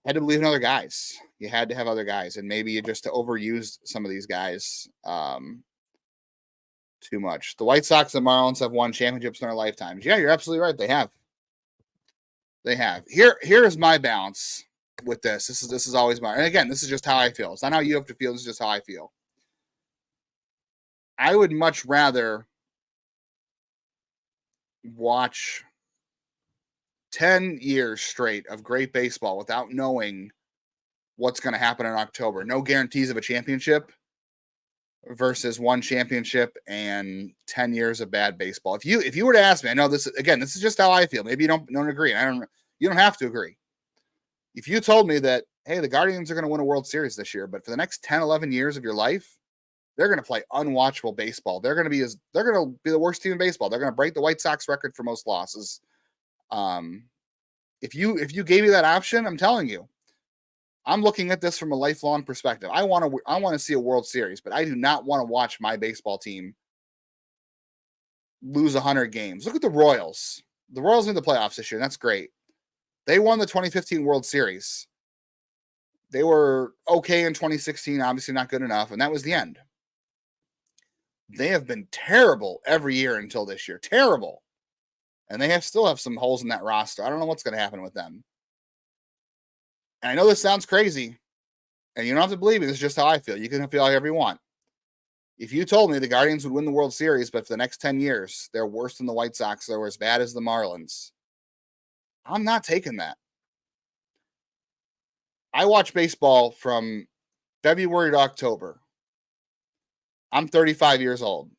S1: had to believe in other guys. You had to have other guys, and maybe you just overused some of these guys too much. The White Sox and Marlins have won championships in their lifetimes. Yeah, you're absolutely right. They have. Here is my balance. with this. This is always and again, this is just how I feel. It's not how you have to feel. This is just how I feel. I would much rather watch 10 years straight of great baseball without knowing what's going to happen in October. No guarantees of a championship versus one championship and 10 years of bad baseball. If you were to ask me, I know this is just how I feel. Maybe you don't agree. You don't have to agree. If you told me that, hey, the Guardians are going to win a World Series this year, but for the next 10, 11 years of your life, they're going to play unwatchable baseball. They're going to be the worst team in baseball. They're going to break the White Sox record for most losses. If you gave me that option, I'm telling you, I'm looking at this from a lifelong perspective. I want to see a World Series, but I do not want to watch my baseball team lose 100 games. Look at the Royals. The Royals in the playoffs this year, and that's great. They won the 2015 World Series. They were okay in 2016, obviously not good enough, and that was the end. They have been terrible every year until this year. Terrible. And they still have some holes in that roster. I don't know what's going to happen with them. And I know this sounds crazy, and you don't have to believe me. This is just how I feel. You can feel however you want. If you told me the Guardians would win the World Series, but for the next 10 years, they're worse than the White Sox, they're as bad as the Marlins, I'm not taking that. I watch baseball from February to October. I'm 35 years old.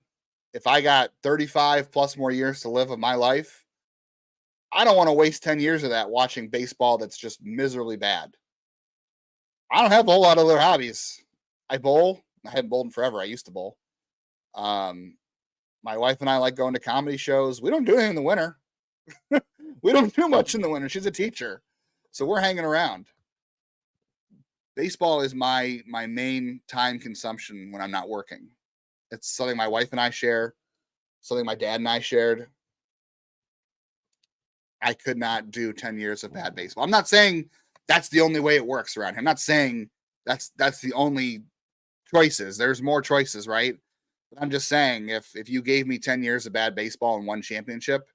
S1: If I got 35 plus more years to live of my life, I don't want to waste 10 years of that watching baseball that's just miserably bad. I don't have a whole lot of other hobbies. I bowl. I haven't bowled in forever. I used to bowl. My wife and I like going to comedy shows. We don't do anything in the winter. We don't do much in the winter. She's a teacher. So we're hanging around. Baseball is my main time consumption when I'm not working. It's something my wife and I share, something my dad and I shared. I could not do 10 years of bad baseball. I'm not saying that's the only way it works around here. I'm not saying that's the only choices. There's more choices, right? But I'm just saying if you gave me 10 years of bad baseball and one championship,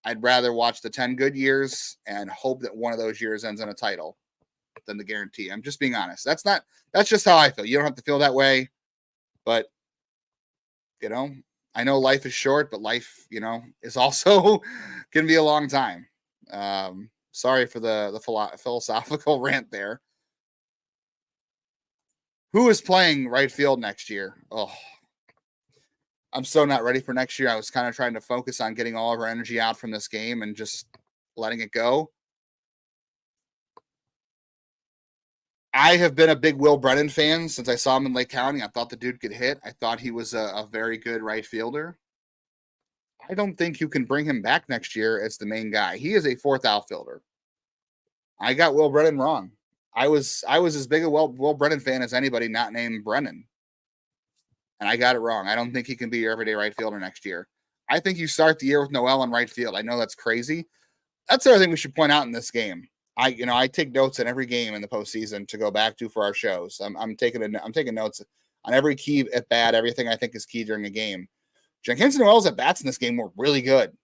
S1: I'd rather watch the 10 good years and hope that one of those years ends in a title than the guarantee. I'm just being honest. That's just how I feel. You don't have to feel that way, but I know life is short, but life, is also can be a long time. Sorry for the philosophical rant there. Who is playing right field next year? Oh, I'm so not ready for next year. I was kind of trying to focus on getting all of our energy out from this game and just letting it go. I have been a big Will Brennan fan since I saw him in Lake County. I thought the dude could hit. I thought he was a very good right fielder. I don't think you can bring him back next year as the main guy. He is a fourth outfielder. I got Will Brennan wrong. I was as big a Will Brennan fan as anybody not named Brennan. And I got it wrong. I don't think he can be your everyday right fielder next year. I think you start the year with Noel in right field. I know that's crazy. That's the other thing we should point out in this game. I take notes in every game in the postseason to go back to for our shows. I'm taking notes on every key at bat, everything I think is key during a game. Giancarlo Noel's at bats in this game were really good.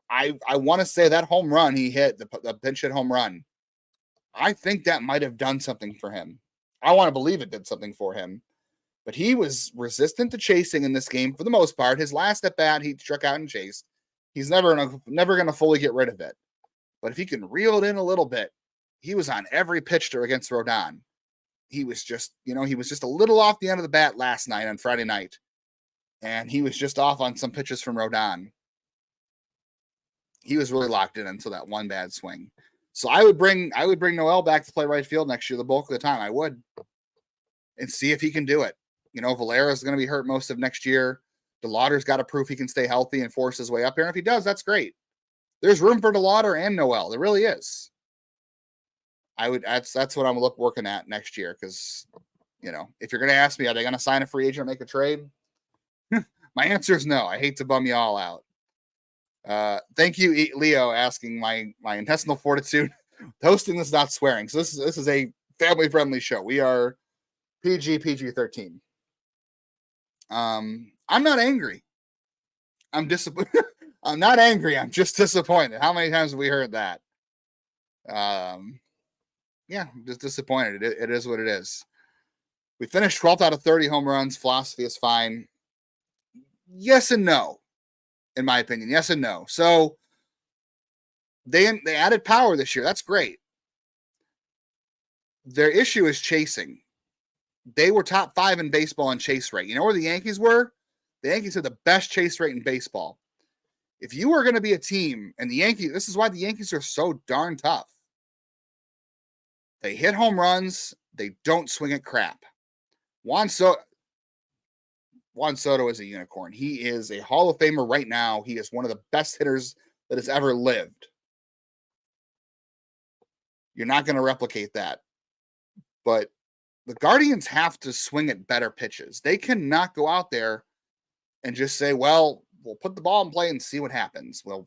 S1: I want to say that home run he hit, the pinch hit home run, I think that might have done something for him. I want to believe it did something for him. But he was resistant to chasing in this game for the most part. His last at bat, he struck out and chased. He's never going to fully get rid of it. But if he can reel it in a little bit, he was on every pitch against Rodon. He was just, he was just a little off the end of the bat last night on Friday night. And he was just off on some pitches from Rodon. He was really locked in until that one bad swing. So I would bring Noel back to play right field next year the bulk of the time. I would. And see if he can do it. Valera's going to be hurt most of next year. DeLauder's got to prove he can stay healthy and force his way up here. And if he does, that's great. There's room for DeLauder and Noel. There really is. That's what I'm working at next year. Because, if you're going to ask me, are they going to sign a free agent or make a trade? My answer is no. I hate to bum you all out. Thank you, Leo, asking my intestinal fortitude. Hosting this, not swearing. So this is a family-friendly show. We are PG-13. I'm not angry. I'm disappointed. I'm not angry. I'm just disappointed. How many times have we heard that? yeah, just disappointed. It is what it is. We finished 12th out of 30 home runs. Philosophy is fine. Yes and no, in my opinion. Yes and no. So they added power this year. That's great. Their issue is chasing. They were top 5 in baseball in chase rate. You know where the Yankees were? The Yankees had the best chase rate in baseball. If you are going to be a team, and the Yankees, this is why the Yankees are so darn tough. They hit home runs. They don't swing at crap. Juan Soto is a unicorn. He is a Hall of Famer right now. He is one of the best hitters that has ever lived. You're not going to replicate that. But the Guardians have to swing at better pitches. They cannot go out there and just say, well, we'll put the ball in play and see what happens. We'll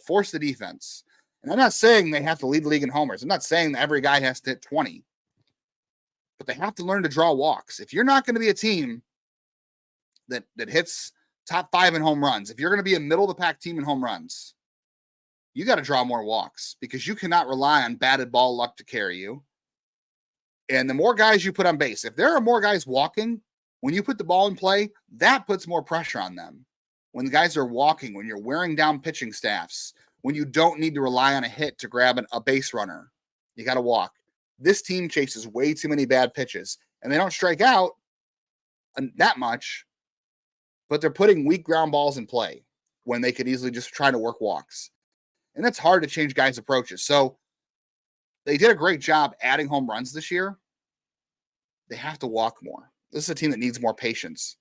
S1: force the defense. And I'm not saying they have to lead the league in homers. I'm not saying that every guy has to hit 20. But they have to learn to draw walks. If you're not going to be a team that hits top 5 in home runs, if you're going to be a middle-of-the-pack team in home runs, you got to draw more walks because you cannot rely on batted ball luck to carry you. And the more guys you put on base, if there are more guys walking, when you put the ball in play, that puts more pressure on them. When the guys are walking, when you're wearing down pitching staffs, when you don't need to rely on a hit to grab a base runner, you got to walk. This team chases way too many bad pitches, and they don't strike out that much, but they're putting weak ground balls in play when they could easily just try to work walks. And that's hard to change guys' approaches. So they did a great job adding home runs this year. They have to walk more. This is a team that needs more patience.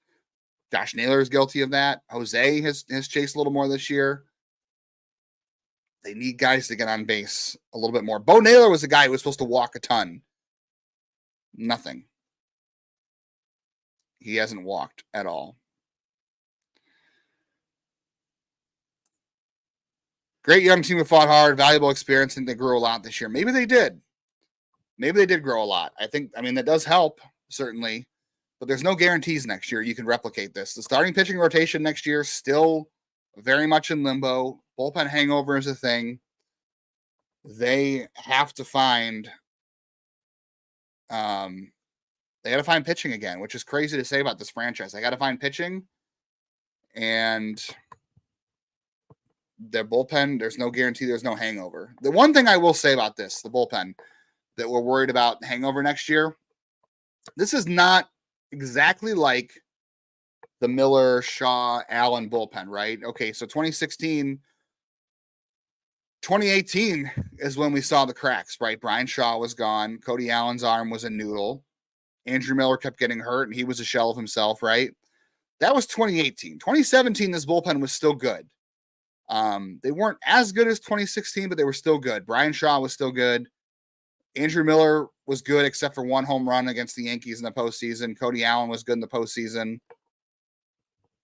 S1: Josh Naylor is guilty of that. Jose has chased a little more this year. They need guys to get on base a little bit more. Bo Naylor was a guy who was supposed to walk a ton. Nothing. He hasn't walked at all. Great young team who fought hard, valuable experience, and they grew a lot this year. Maybe they did. Maybe they did grow a lot. That does help, certainly. But there's no guarantees next year you can replicate this. The starting pitching rotation next year still very much in limbo. Bullpen hangover is a thing. They have to find pitching again, which is crazy to say about this franchise. They got to find pitching, and their bullpen, there's no guarantee there's no hangover. The one thing I will say about this, the bullpen, that we're worried about hangover next year, this is not exactly like the Miller, Shaw, Allen bullpen, right? Okay, so 2018 is when we saw the cracks, right? Brian Shaw was gone. Cody Allen's arm was a noodle. Andrew Miller kept getting hurt, and he was a shell of himself, right? That was 2018. 2017, this bullpen was still good. They weren't as good as 2016, but they were still good. Brian Shaw was still good. Andrew Miller was good except for one home run against the Yankees in the postseason. Cody Allen was good in the postseason.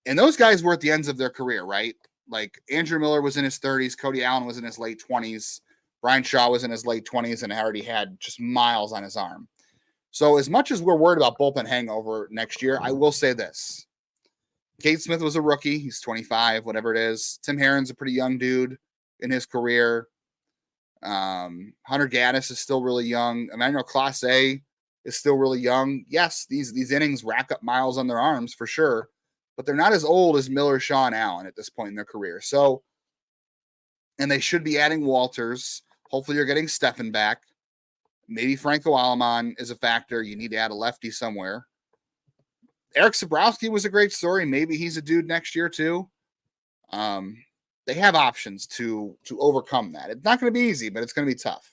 S1: And those guys were at the ends of their career, right? Like Andrew Miller was in his 30s. Cody Allen was in his late 20s. Brian Shaw was in his late 20s and already had just miles on his arm. So as much as we're worried about bullpen hangover next year, I will say this. Cade Smith was a rookie. He's 25, whatever it is. Tim Herron's a pretty young dude in his career. Hunter Gaddis is still really young. Emmanuel Clase is still really young. Yes, these innings rack up miles on their arms for sure, but they're not as old as Miller, Shaw, and Allen at this point in their career. So, and they should be adding Walters. Hopefully you're getting Stephan back. Maybe Franco Alamon is a factor. You need to add a lefty somewhere. Eric Sabrowski was a great story. Maybe he's a dude next year too. They have options to overcome that. It's not going to be easy, but it's going to be tough.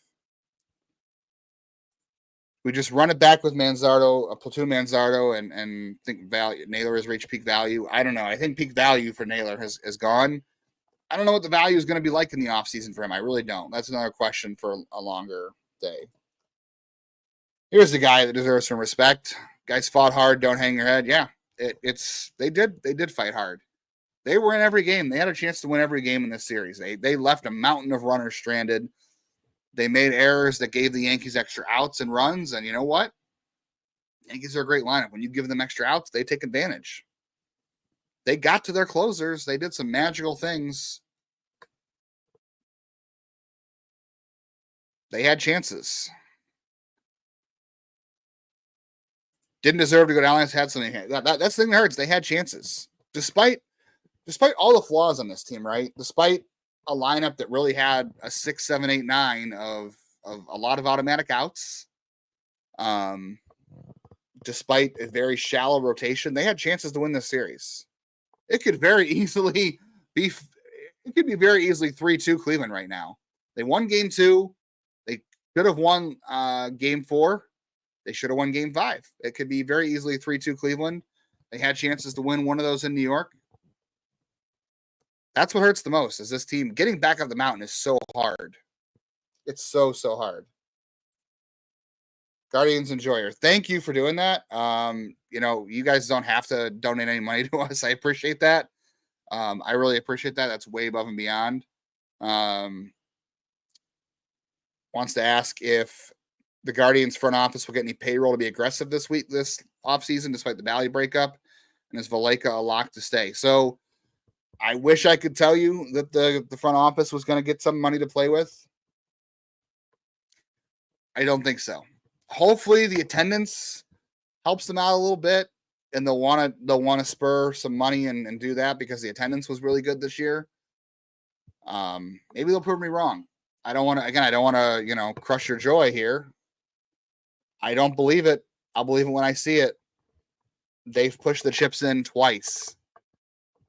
S1: We just run it back with Manzardo, a platoon Manzardo, and think value. Naylor has reached peak value. I don't know. I think peak value for Naylor has gone. I don't know what the value is going to be like in the offseason for him. I really don't. That's another question for a longer day. Here's the guy that deserves some respect. Guys fought hard. Don't hang your head. Yeah, they did fight hard. They were in every game. They had a chance to win every game in this series. They left a mountain of runners stranded. They made errors that gave the Yankees extra outs and runs. And you know what? Yankees are a great lineup. When you give them extra outs, they take advantage. They got to their closers. They did some magical things. They had chances. Didn't deserve to go down. Had something. That's the thing that hurts. They had chances, despite all the flaws on this team. Right, despite a lineup that really had a 6, 7, 8, 9 of a lot of automatic outs. Despite a very shallow rotation, they had chances to win this series. It could very easily be. It could be very easily 3-2 Cleveland right now. They won game 2. They could have won game 4. They should have won game 5. It could be very easily 3-2 Cleveland. They had chances to win one of those in New York. That's what hurts the most, is this team getting back up the mountain is so hard. It's so hard. Guardians Enjoyer, thank you for doing that. You guys don't have to donate any money to us. I appreciate that. I really appreciate that. That's way above and beyond. Wants to ask if the Guardians front office will get any payroll to be aggressive this offseason, despite the Valley breakup, and is Valaika a lock to stay? So I wish I could tell you that the front office was going to get some money to play with. I don't think so. Hopefully the attendance helps them out a little bit, and they'll want to spur some money and do that because the attendance was really good this year. Maybe they'll prove me wrong. I don't want to, crush your joy here. I don't believe it. I'll believe it when I see it. They've pushed the chips in twice.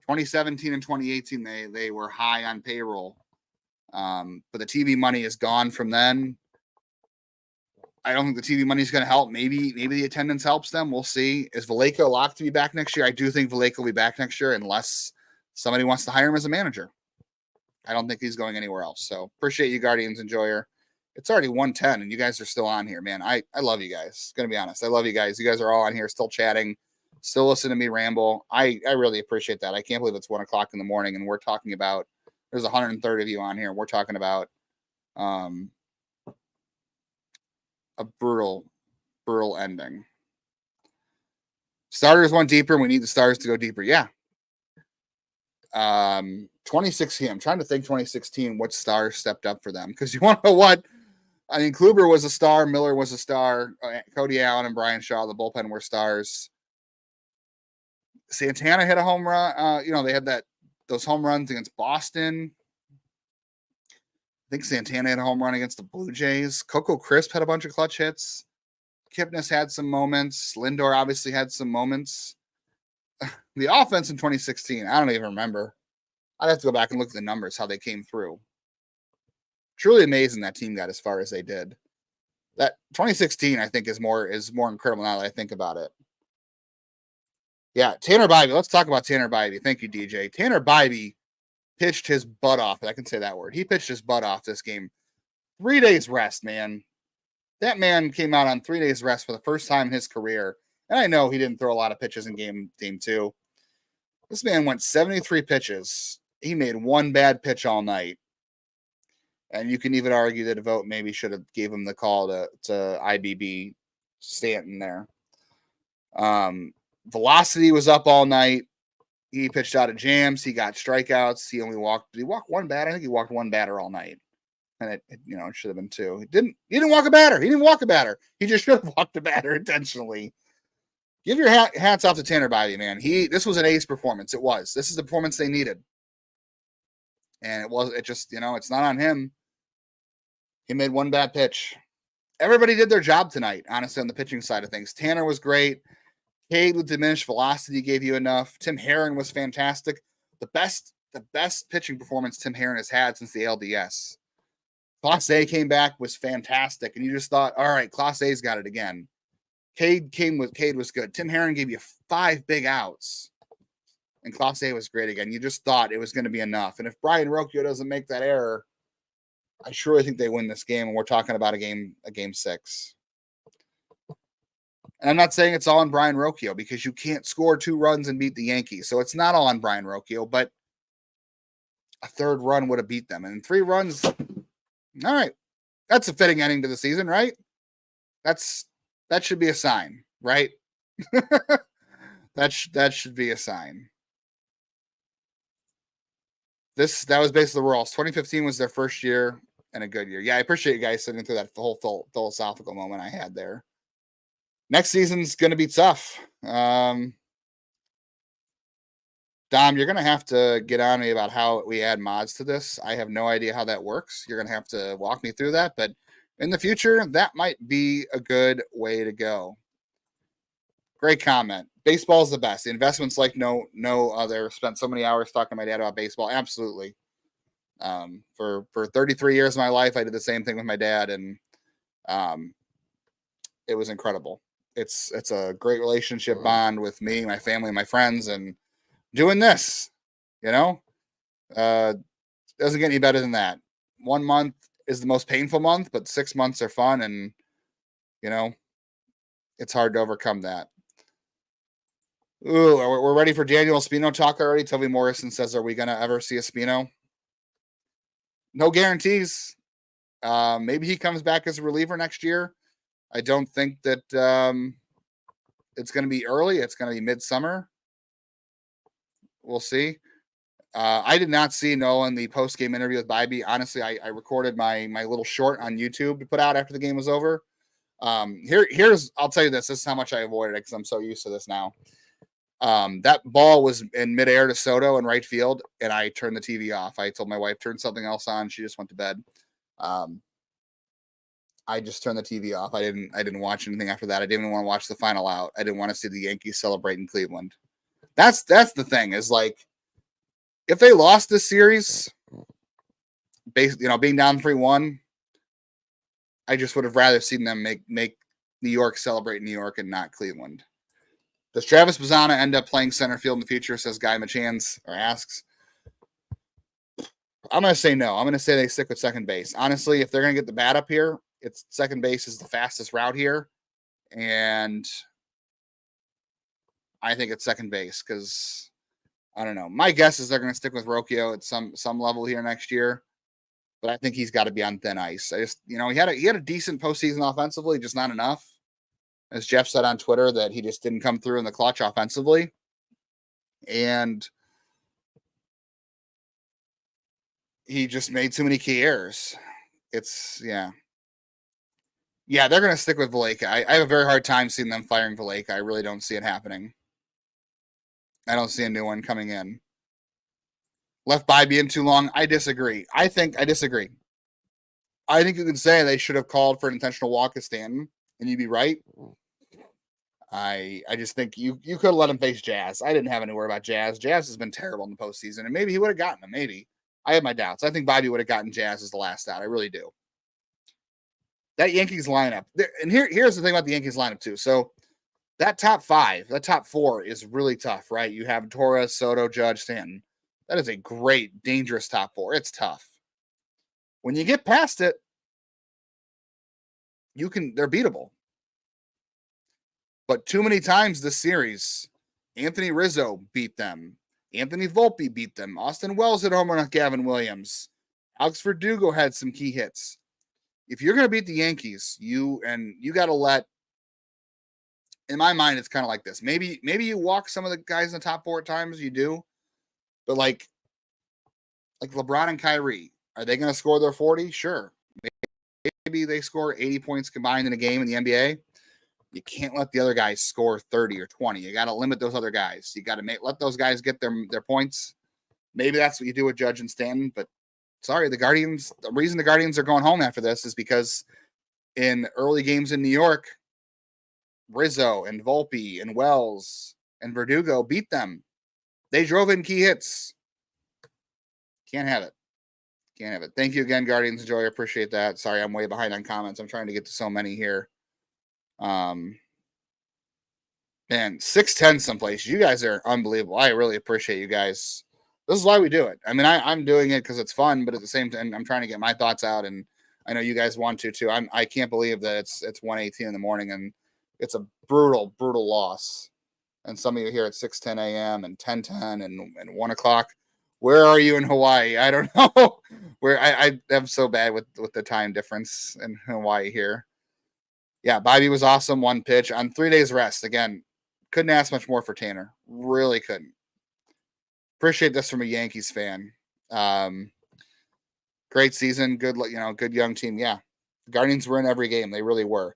S1: 2017 and 2018, they were high on payroll. But the TV money is gone from then. I don't think the TV money is going to help. Maybe the attendance helps them. We'll see. Is Valaika locked to be back next year? I do think Valaika will be back next year unless somebody wants to hire him as a manager. I don't think he's going anywhere else. So appreciate you, Guardians Enjoyer. It's already 1:10 and you guys are still on here, man. I love you guys. Going to be honest. I love you guys. You guys are all on here still chatting, still listening to me ramble. I really appreciate that. I can't believe it's 1 o'clock in the morning and we're talking about, there's 130 of you on here. We're talking about a brutal ending. Starters went deeper. We need the stars to go deeper. Yeah. 2016. I'm trying to think 2016, what stars stepped up for them. Because you want to know what? I mean, Kluber was a star. Miller was a star. Cody Allen and Brian Shaw, the bullpen, were stars. Santana hit a home run. They had those home runs against Boston. I think Santana had a home run against the Blue Jays. Coco Crisp had a bunch of clutch hits. Kipnis had some moments. Lindor obviously had some moments. The offense in 2016, I don't even remember. I'd have to go back and look at the numbers, how they came through. Truly amazing that team got as far as they did. That 2016, I think, is more incredible now that I think about it. Yeah, Tanner Bibee. Let's talk about Tanner Bibee. Thank you, DJ. Tanner Bibee pitched his butt off. I can say that word. He pitched his butt off this game. 3 days rest, man. That man came out on 3 days rest for the first time in his career. And I know he didn't throw a lot of pitches in game 2. This man went 73 pitches. He made one bad pitch all night. And you can even argue that a vote maybe should have gave him the call to IBB Stanton there. Velocity was up all night. He pitched out of jams. He got strikeouts. He only walked. Did he walk one batter? I think he walked one batter all night. And it should have been 2. He didn't walk a batter. He didn't walk a batter. He just should have walked a batter intentionally. Give your hats off to Tanner Bibee, man. This was an ace performance. It was. This is the performance they needed. And it's not on him. He made one bad pitch. Everybody did their job tonight, honestly, on the pitching side of things. Tanner was great. Cade with diminished velocity gave you enough. Tim Herrin was fantastic. The best pitching performance Tim Herrin has had since the LDS. Class A came back, was fantastic, and you just thought, all right, Class A's got it again. Cade was good. Tim Herrin gave you 5 big outs, and Class A was great again. You just thought it was going to be enough. And if Brian Rocchio doesn't make that error, I surely think they win this game, and we're talking about a game 6. And I'm not saying it's all on Brian Rocchio because you can't score 2 runs and beat the Yankees. So it's not all on Brian Rocchio, but a 3rd run would have beat them. And 3 runs, all right. That's a fitting ending to the season, right? That should be a sign, right? That should be a sign. That was basically the rules. 2015 was their first year and a good year. Yeah, I appreciate you guys sitting through that whole philosophical moment I had there. next season's going to be tough. Dom, you're going to have to get on me about how we add mods to this. I have no idea how that works. You're going to have to walk me through that, but in the future, that might be a good way to go. Great comment. Baseball is the best. The investment's like no other. Spent so many hours talking to my dad about baseball. Absolutely. For 33 years of my life, I did the same thing with my dad, and it was incredible. It's a great relationship bond with me, my family, my friends, and doing this, doesn't get any better than that. 1 month is the most painful month, but 6 months are fun, and it's hard to overcome that. Ooh, we're ready for Daniel Espino talk already. Toby Morrison says, are we going to ever see Espino? No guarantees. Maybe he comes back as a reliever next year. I don't think that it's going to be early. It's going to be midsummer. We'll see. I did not see Nolan the post-game interview with Bibee. Honestly, I recorded my little short on YouTube to put out after the game was over. Here's I'll tell you this. This is how much I avoided it because I'm so used to this now. That ball was in midair to Soto in right field, and I turned the TV off. I told my wife, turn something else on. She just went to bed. I just turned the TV off. I didn't watch anything after that. I didn't even want to watch the final out. I didn't want to see the Yankees celebrate in Cleveland. That's the thing is like, if they lost this series, basically, being down 3-1, I just would have rather seen them make New York celebrate in New York and not Cleveland. Does Travis Bazzana end up playing center field in the future, says Guy Machans, or asks? I'm going to say no. I'm going to say they stick with second base. Honestly, if they're going to get the bat up here, it's second base is the fastest route here. And I think it's second base because, I don't know. My guess is they're going to stick with Rocchio at some level here next year. But I think he's got to be on thin ice. I just, he had a decent postseason offensively, just not enough. As Jeff said on Twitter, that he just didn't come through in the clutch offensively. And he just made too many key errors. Yeah, they're going to stick with Valaika. I have a very hard time seeing them firing Valaika. I really don't see it happening. I don't see a new one coming in. Left Bibee in too long. I disagree. I disagree. I think you can say they should have called for an intentional walk of Stanton, and you'd be right. I just think you could have let him face Jazz. I didn't have any worry about Jazz. Jazz has been terrible in the postseason, and maybe he would have gotten him. Maybe. I have my doubts. I think Bibee would have gotten Jazz as the last out. I really do. That Yankees lineup, and here's the thing about the Yankees lineup too. So that top four is really tough, right? You have Torres, Soto, Judge, Stanton. That is a great, dangerous top four. It's tough. When you get past it, they're beatable. But too many times this series, Anthony Rizzo beat them. Anthony Volpe beat them. Austin Wells hit a home run with Gavin Williams. Alex Verdugo had some key hits. If you're going to beat the Yankees, you got to let, in my mind, it's kind of like this. Maybe you walk some of the guys in the top four at times, you do. But like LeBron and Kyrie, are they going to score their 40? Sure. Maybe they score 80 points combined in a game in the NBA. You can't let the other guys score 30 or 20. You got to limit those other guys. You got to let those guys get their points. Maybe that's what you do with Judge and Stanton. But sorry, the reason the Guardians are going home after this is because in early games in New York, Rizzo and Volpe and Wells and Verdugo beat them. They drove in key hits. Can't have it. Thank you again, Guardians. Enjoy. I appreciate that. Sorry, I'm way behind on comments. I'm trying to get to so many here. Man, 610 someplace. You guys are unbelievable. I really appreciate you guys. This is why we do it. I mean, I'm doing it because it's fun, but at the same time, I'm trying to get my thoughts out, and I know you guys want to too. I can't believe that it's 1:18 in the morning, and it's a brutal loss. And some of you here at 6:10 a.m. and 10:10 and 1 o'clock. Where are you in Hawaii? I don't know. I am so bad with the time difference in Hawaii here. Yeah, Bibee was awesome. 1 pitch on 3 days rest. Again, couldn't ask much more for Tanner. Really couldn't. Appreciate this from a Yankees fan. Great season. Good young team. Yeah, the Guardians were in every game. They really were.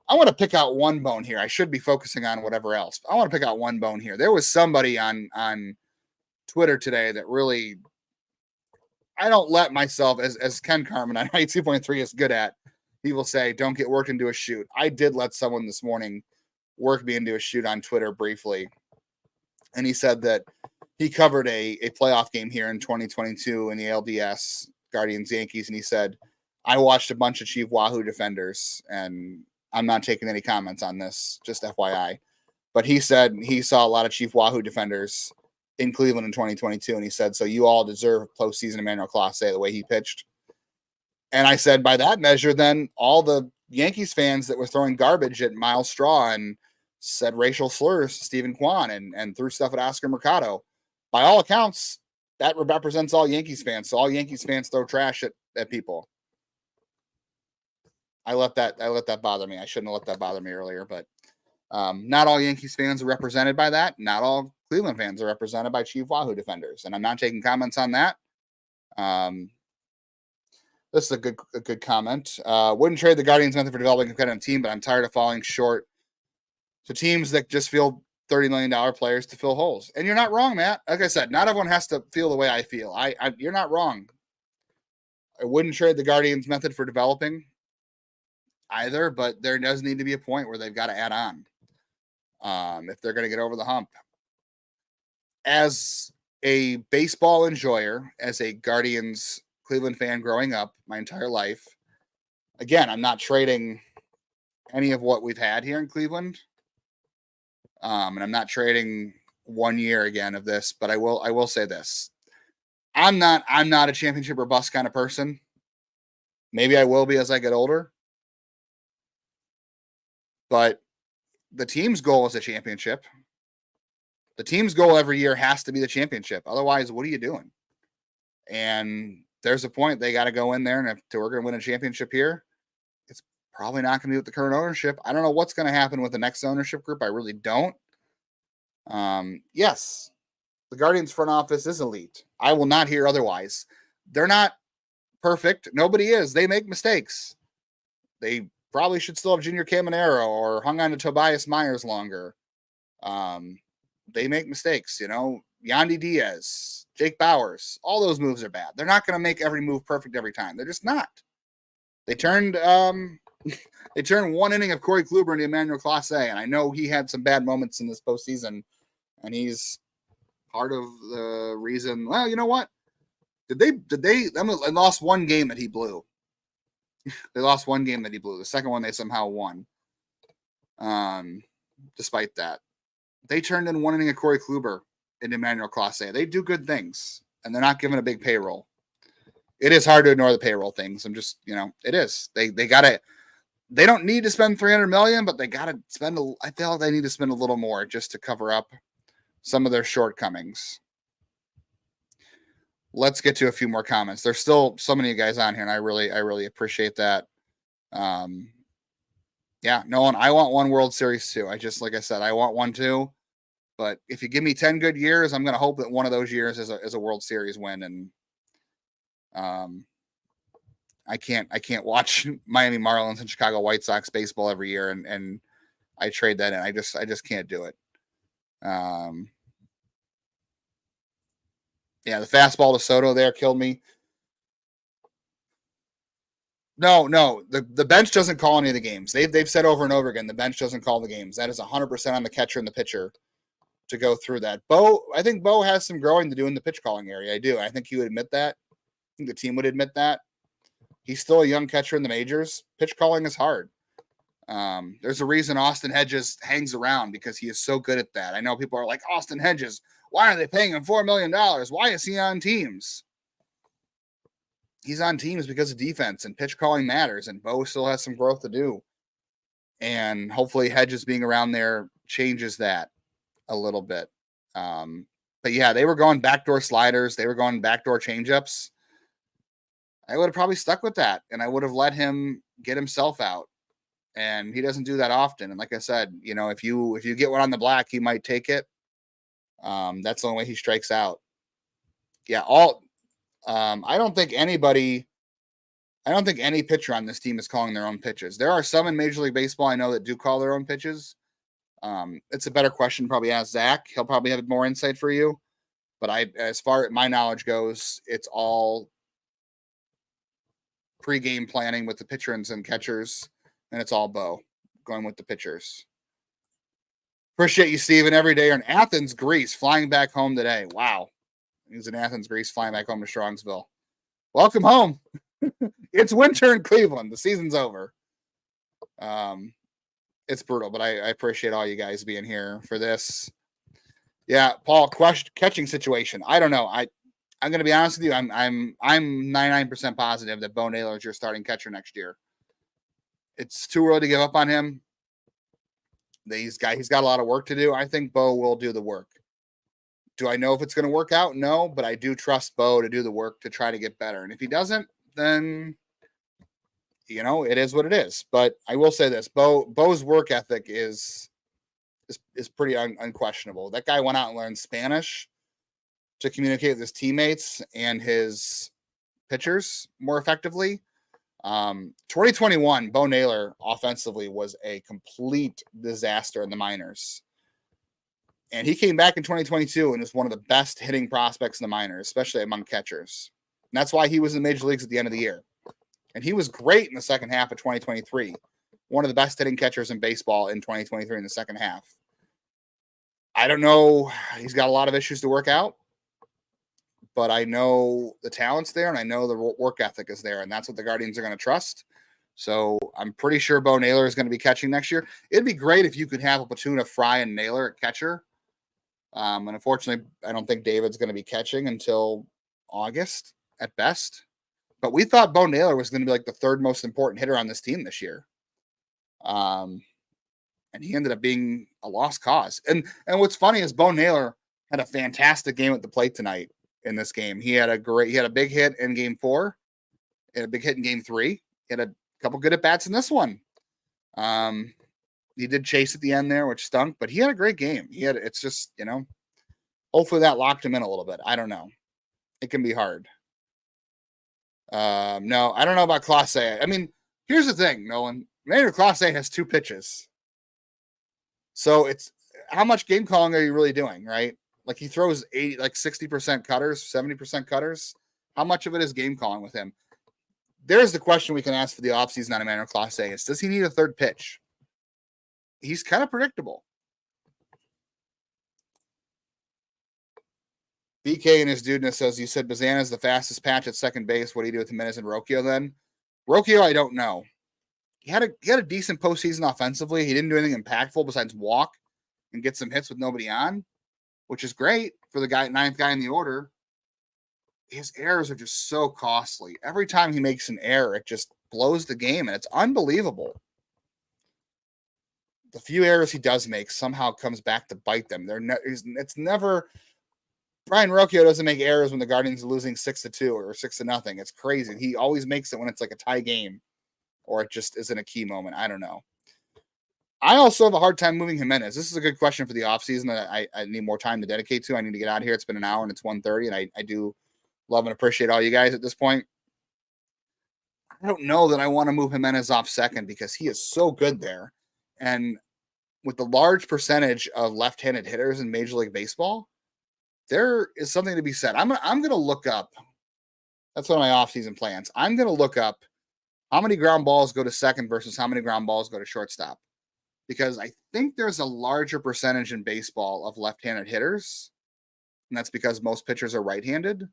S1: I want to pick out one bone here. I should be focusing on whatever else. But I want to pick out one bone here. There was somebody on Twitter today that really, I don't let myself, as Ken Carmen, I know 2.3 is good at, he will say, don't get worked into a shoot. I did let someone this morning work me into a shoot on Twitter briefly. And he said that he covered a playoff game here in 2022 in the ALDS, Guardians-Yankees. And he said, I watched a bunch of Chief Wahoo defenders, and I'm not taking any comments on this, just FYI. But he said he saw a lot of Chief Wahoo defenders in Cleveland in 2022. And he said, so you all deserve postseason Emmanuel Clase the way he pitched. And I said, by that measure, then all the Yankees fans that were throwing garbage at Miles Straw and said racial slurs to Stephen Kwan and threw stuff at Oscar Mercado, by all accounts, that represents all Yankees fans. So all Yankees fans throw trash at people. I let that bother me. I shouldn't have let that bother me earlier, but not all Yankees fans are represented by that. Not all Cleveland fans are represented by Chief Wahoo defenders, and I'm not taking comments on that. This is a good comment. Wouldn't trade the Guardians method for developing a competitive team, but I'm tired of falling short to teams that just feel $30 million players to fill holes. And you're not wrong, Matt. Like I said, not everyone has to feel the way I feel. You're not wrong. I wouldn't trade the Guardians method for developing either, but there does need to be a point where they've got to add on if they're going to get over the hump. As a baseball enjoyer, as a Guardians Cleveland fan growing up my entire life, again, I'm not trading any of what we've had here in Cleveland. And I'm not trading 1 year again of this, but I will say this. I'm not a championship or bust kind of person. Maybe I will be as I get older. But the team's goal is a championship. The team's goal every year has to be the championship. Otherwise, what are you doing? And there's a point they got to go in there, and if we're going to win a championship here, it's probably not going to be with the current ownership. I don't know what's going to happen with the next ownership group. I really don't. Yes, the Guardians front office is elite. I will not hear otherwise. They're not perfect. Nobody is. They make mistakes. They probably should still have Junior Caminero or hung on to Tobias Myers longer. They make mistakes, Yandy Diaz, Jake Bowers, all those moves are bad. They're not going to make every move perfect every time. They're just not. They turned one inning of Corey Kluber into Emmanuel Clase, and I know he had some bad moments in this postseason, and he's part of the reason. Well, you know what? They lost one game that he blew. They lost one game that he blew. The second one they somehow won. Despite that, they turned in one inning of Corey Kluber into Emmanuel Clase. They do good things, and they're not given a big payroll. It is hard to ignore the payroll things. I'm just, it is. They got to. They don't need to spend $300 million, but they got to spend. I feel like they need to spend a little more just to cover up some of their shortcomings. Let's get to a few more comments. There's still so many guys on here, and I really appreciate that. Yeah, Nolan, I want one World Series too. Like I said, I want one too. But if you give me 10 good years, I'm going to hope that one of those years is a World Series win. And I can't watch Miami Marlins and Chicago White Sox baseball every year, and I trade that in. I just can't do it. Yeah, the fastball to Soto there killed me. No, the bench doesn't call any of the games. They've said over and over again the bench doesn't call the games. That is 100% on the catcher and the pitcher to go through that. I think Bo has some growing to do in the pitch calling area. I do. I think he would admit that. I think the team would admit that. He's still a young catcher in the majors. Pitch calling is hard. There's a reason Austin Hedges hangs around, because he is so good at that. I know people are like, Austin Hedges, why are they paying him $4 million? Why is he on teams? He's on teams because of defense, and pitch calling matters, and Bo still has some growth to do. And hopefully Hedges being around there changes that a little bit. But yeah, they were going backdoor sliders. They were going backdoor changeups. I would have probably stuck with that, and I would have let him get himself out. And he doesn't do that often. And like I said, if you get one on the black, he might take it. That's the only way he strikes out. Yeah, I don't think anybody. I don't think any pitcher on this team is calling their own pitches. There are some in Major League Baseball I know that do call their own pitches. It's a better question to probably ask Zach. He'll probably have more insight for you. But as far as my knowledge goes, it's all pre-game planning with the pitchers and catchers, and it's all Bo going with the pitchers. Appreciate you, Steven. Every day you're in Athens, Greece, flying back home today. Wow. He's in Athens, Greece, flying back home to Strongsville. Welcome home. It's winter in Cleveland. The season's over. It's brutal, but I appreciate all you guys being here for this. Yeah, Paul, catching situation. I don't know. I'm going to be honest with you. I'm 99% positive that Bo Naylor is your starting catcher next year. It's too early to give up on him. He's got a lot of work to do. I think Bo will do the work. Do I know if it's going to work out? No, but I do trust Bo to do the work to try to get better. And if he doesn't, then it is what it is. But I will say this: Bo's work ethic is pretty unquestionable. That guy went out and learned Spanish to communicate with his teammates and his pitchers more effectively. 2021, Bo Naylor offensively was a complete disaster in the minors. And he came back in 2022 and was one of the best hitting prospects in the minors, especially among catchers. And that's why he was in the major leagues at the end of the year. And he was great in the second half of 2023. One of the best hitting catchers in baseball in 2023 in the second half. I don't know. He's got a lot of issues to work out. But I know the talent's there, and I know the work ethic is there, and that's what the Guardians are going to trust. So I'm pretty sure Bo Naylor is going to be catching next year. It'd be great if you could have a platoon of Fry and Naylor at catcher. And unfortunately, I don't think David's going to be catching until August at best. But we thought Bo Naylor was going to be like the third most important hitter on this team this year. And he ended up being a lost cause. And what's funny is Bo Naylor had a fantastic game at the plate tonight. In this game, he had a big hit in game 4, and a big hit in game 3. He had a couple good at bats in this one. He did chase at the end there, which stunk, but he had a great game. It's just, hopefully that locked him in a little bit. I don't know. It can be hard. No, I don't know about Clase. I mean, here's the thing, Nolan. Maynard Clase has 2 pitches. So it's how much game calling are you really doing, right? Like he throws 60% cutters, 70% cutters. How much of it is game calling with him? There's the question we can ask for the offseason on Emmanuel Clase is, does he need a third pitch? He's kind of predictable. BK and his dudeness says, you said Bazana's the fastest patch at second base. What do you do with Jimenez and Rocchio then? Rocchio, I don't know. He had a decent postseason offensively. He didn't do anything impactful besides walk and get some hits with nobody on, which is great for the ninth guy in the order. His errors are just so costly. Every time he makes an error, it just blows the game, and it's unbelievable. The few errors he does make somehow comes back to bite them. It's never. Brian Rocchio doesn't make errors when the Guardians are losing 6-2 or 6-0. It's crazy. He always makes it when it's like a tie game, or it just isn't a key moment. I don't know. I also have a hard time moving Jimenez. This is a good question for the offseason that I need more time to dedicate to. I need to get out of here. It's been an hour and it's 1:30, and I do love and appreciate all you guys at this point. I don't know that I want to move Jimenez off second because he is so good there. And with the large percentage of left-handed hitters in Major League Baseball, there is something to be said. I'm going to look up. That's one of my offseason plans. I'm going to look up how many ground balls go to second versus how many ground balls go to shortstop. Because I think there's a larger percentage in baseball of left-handed hitters, and that's because most pitchers are right-handed.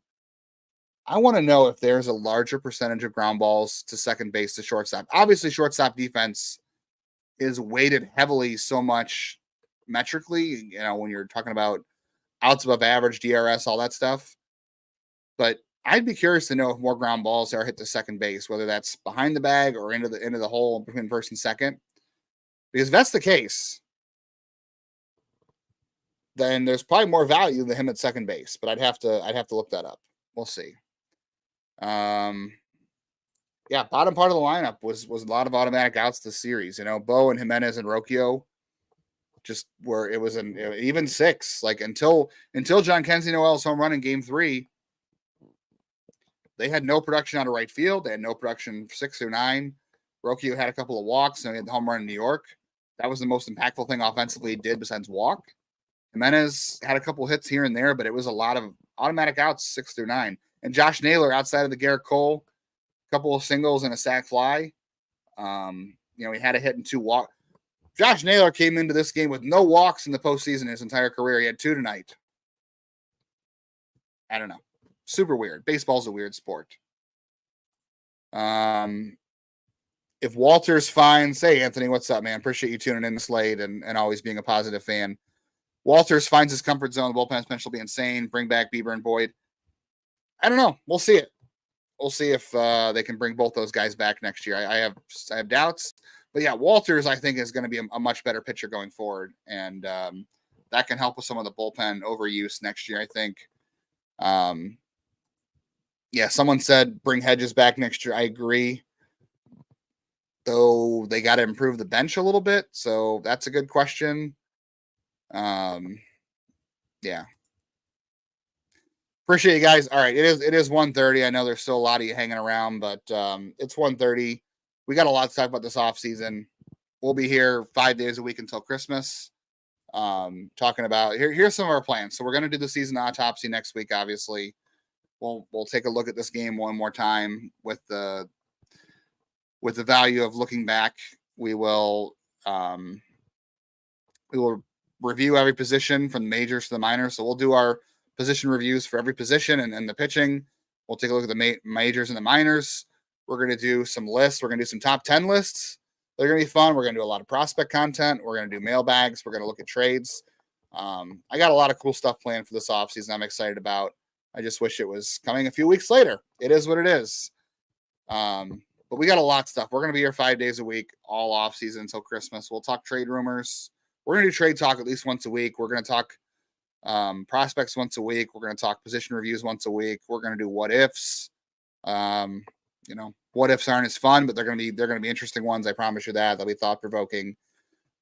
S1: I want to know if there's a larger percentage of ground balls to second base to shortstop. Obviously, shortstop defense is weighted heavily so much metrically, when you're talking about outs above average, DRS, all that stuff. But I'd be curious to know if more ground balls are hit to second base, whether that's behind the bag or into the hole between first and second. Because if that's the case, then there's probably more value than him at second base. But I'd have to look that up. We'll see. Bottom part of the lineup was a lot of automatic outs this series. Bo and Jimenez and Rocchio just were. It was an even 6. Like until John Kenzie Noel's home run in Game 3, They had no production out of right field. They had no production 6 through 9. Rocchio had a couple of walks, and he had the home run in New York. That was the most impactful thing offensively he did besides walk. Jimenez had a couple hits here and there, but it was a lot of automatic outs 6 through 9. And Josh Naylor, outside of the Garrett Cole, a couple of singles and a sac fly. He had a hit and 2 walks. Josh Naylor came into this game with no walks in the postseason his entire career. He had 2 tonight. I don't know. Super weird. Baseball's a weird sport. If Walters finds, hey, Anthony, what's up, man? Appreciate you tuning in this late and always being a positive fan. Walters finds his comfort zone. The bullpen potential will be insane. Bring back Bieber and Boyd. I don't know. We'll see it. We'll see if they can bring both those guys back next year. I have doubts. But yeah, Walters, I think, is going to be a much better pitcher going forward. And that can help with some of the bullpen overuse next year, I think. Someone said bring Hedges back next year. I agree. Though they got to improve the bench a little bit. So that's a good question. Appreciate you guys. All right. It is 1:30. I know there's still a lot of you hanging around, but it's 1:30. We got a lot to talk about this offseason. We'll be here 5 days a week until Christmas. Talking about here's some of our plans. So we're going to do the season autopsy next week. Obviously, we'll take a look at this game one more time with the value of looking back. We will review every position from the majors to the minors. So we'll do our position reviews for every position and the pitching. We'll take a look at the majors and the minors. We're going to do some lists. We're going to do some top 10 lists. They're going to be fun. We're going to do a lot of prospect content. We're going to do mailbags. We're going to look at trades. I got a lot of cool stuff planned for this offseason I'm excited about. I just wish it was coming a few weeks later. It is what it is. But we got a lot of stuff. We're going to be here 5 days a week, all offseason until Christmas. We'll talk trade rumors. We're going to do trade talk at least once a week. We're going to talk prospects once a week. We're going to talk position reviews once a week. We're going to do what ifs. What ifs aren't as fun, but they're going to be interesting ones. I promise you that. They'll be thought provoking.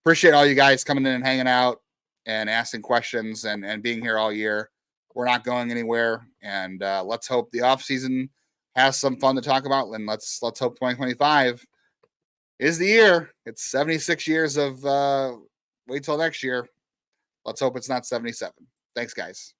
S1: Appreciate all you guys coming in and hanging out and asking questions and being here all year. We're not going anywhere, and let's hope the off season has some fun to talk about. And let's hope 2025 is the year. It's 76 years of wait till next year. Let's hope it's not 77. Thanks, guys.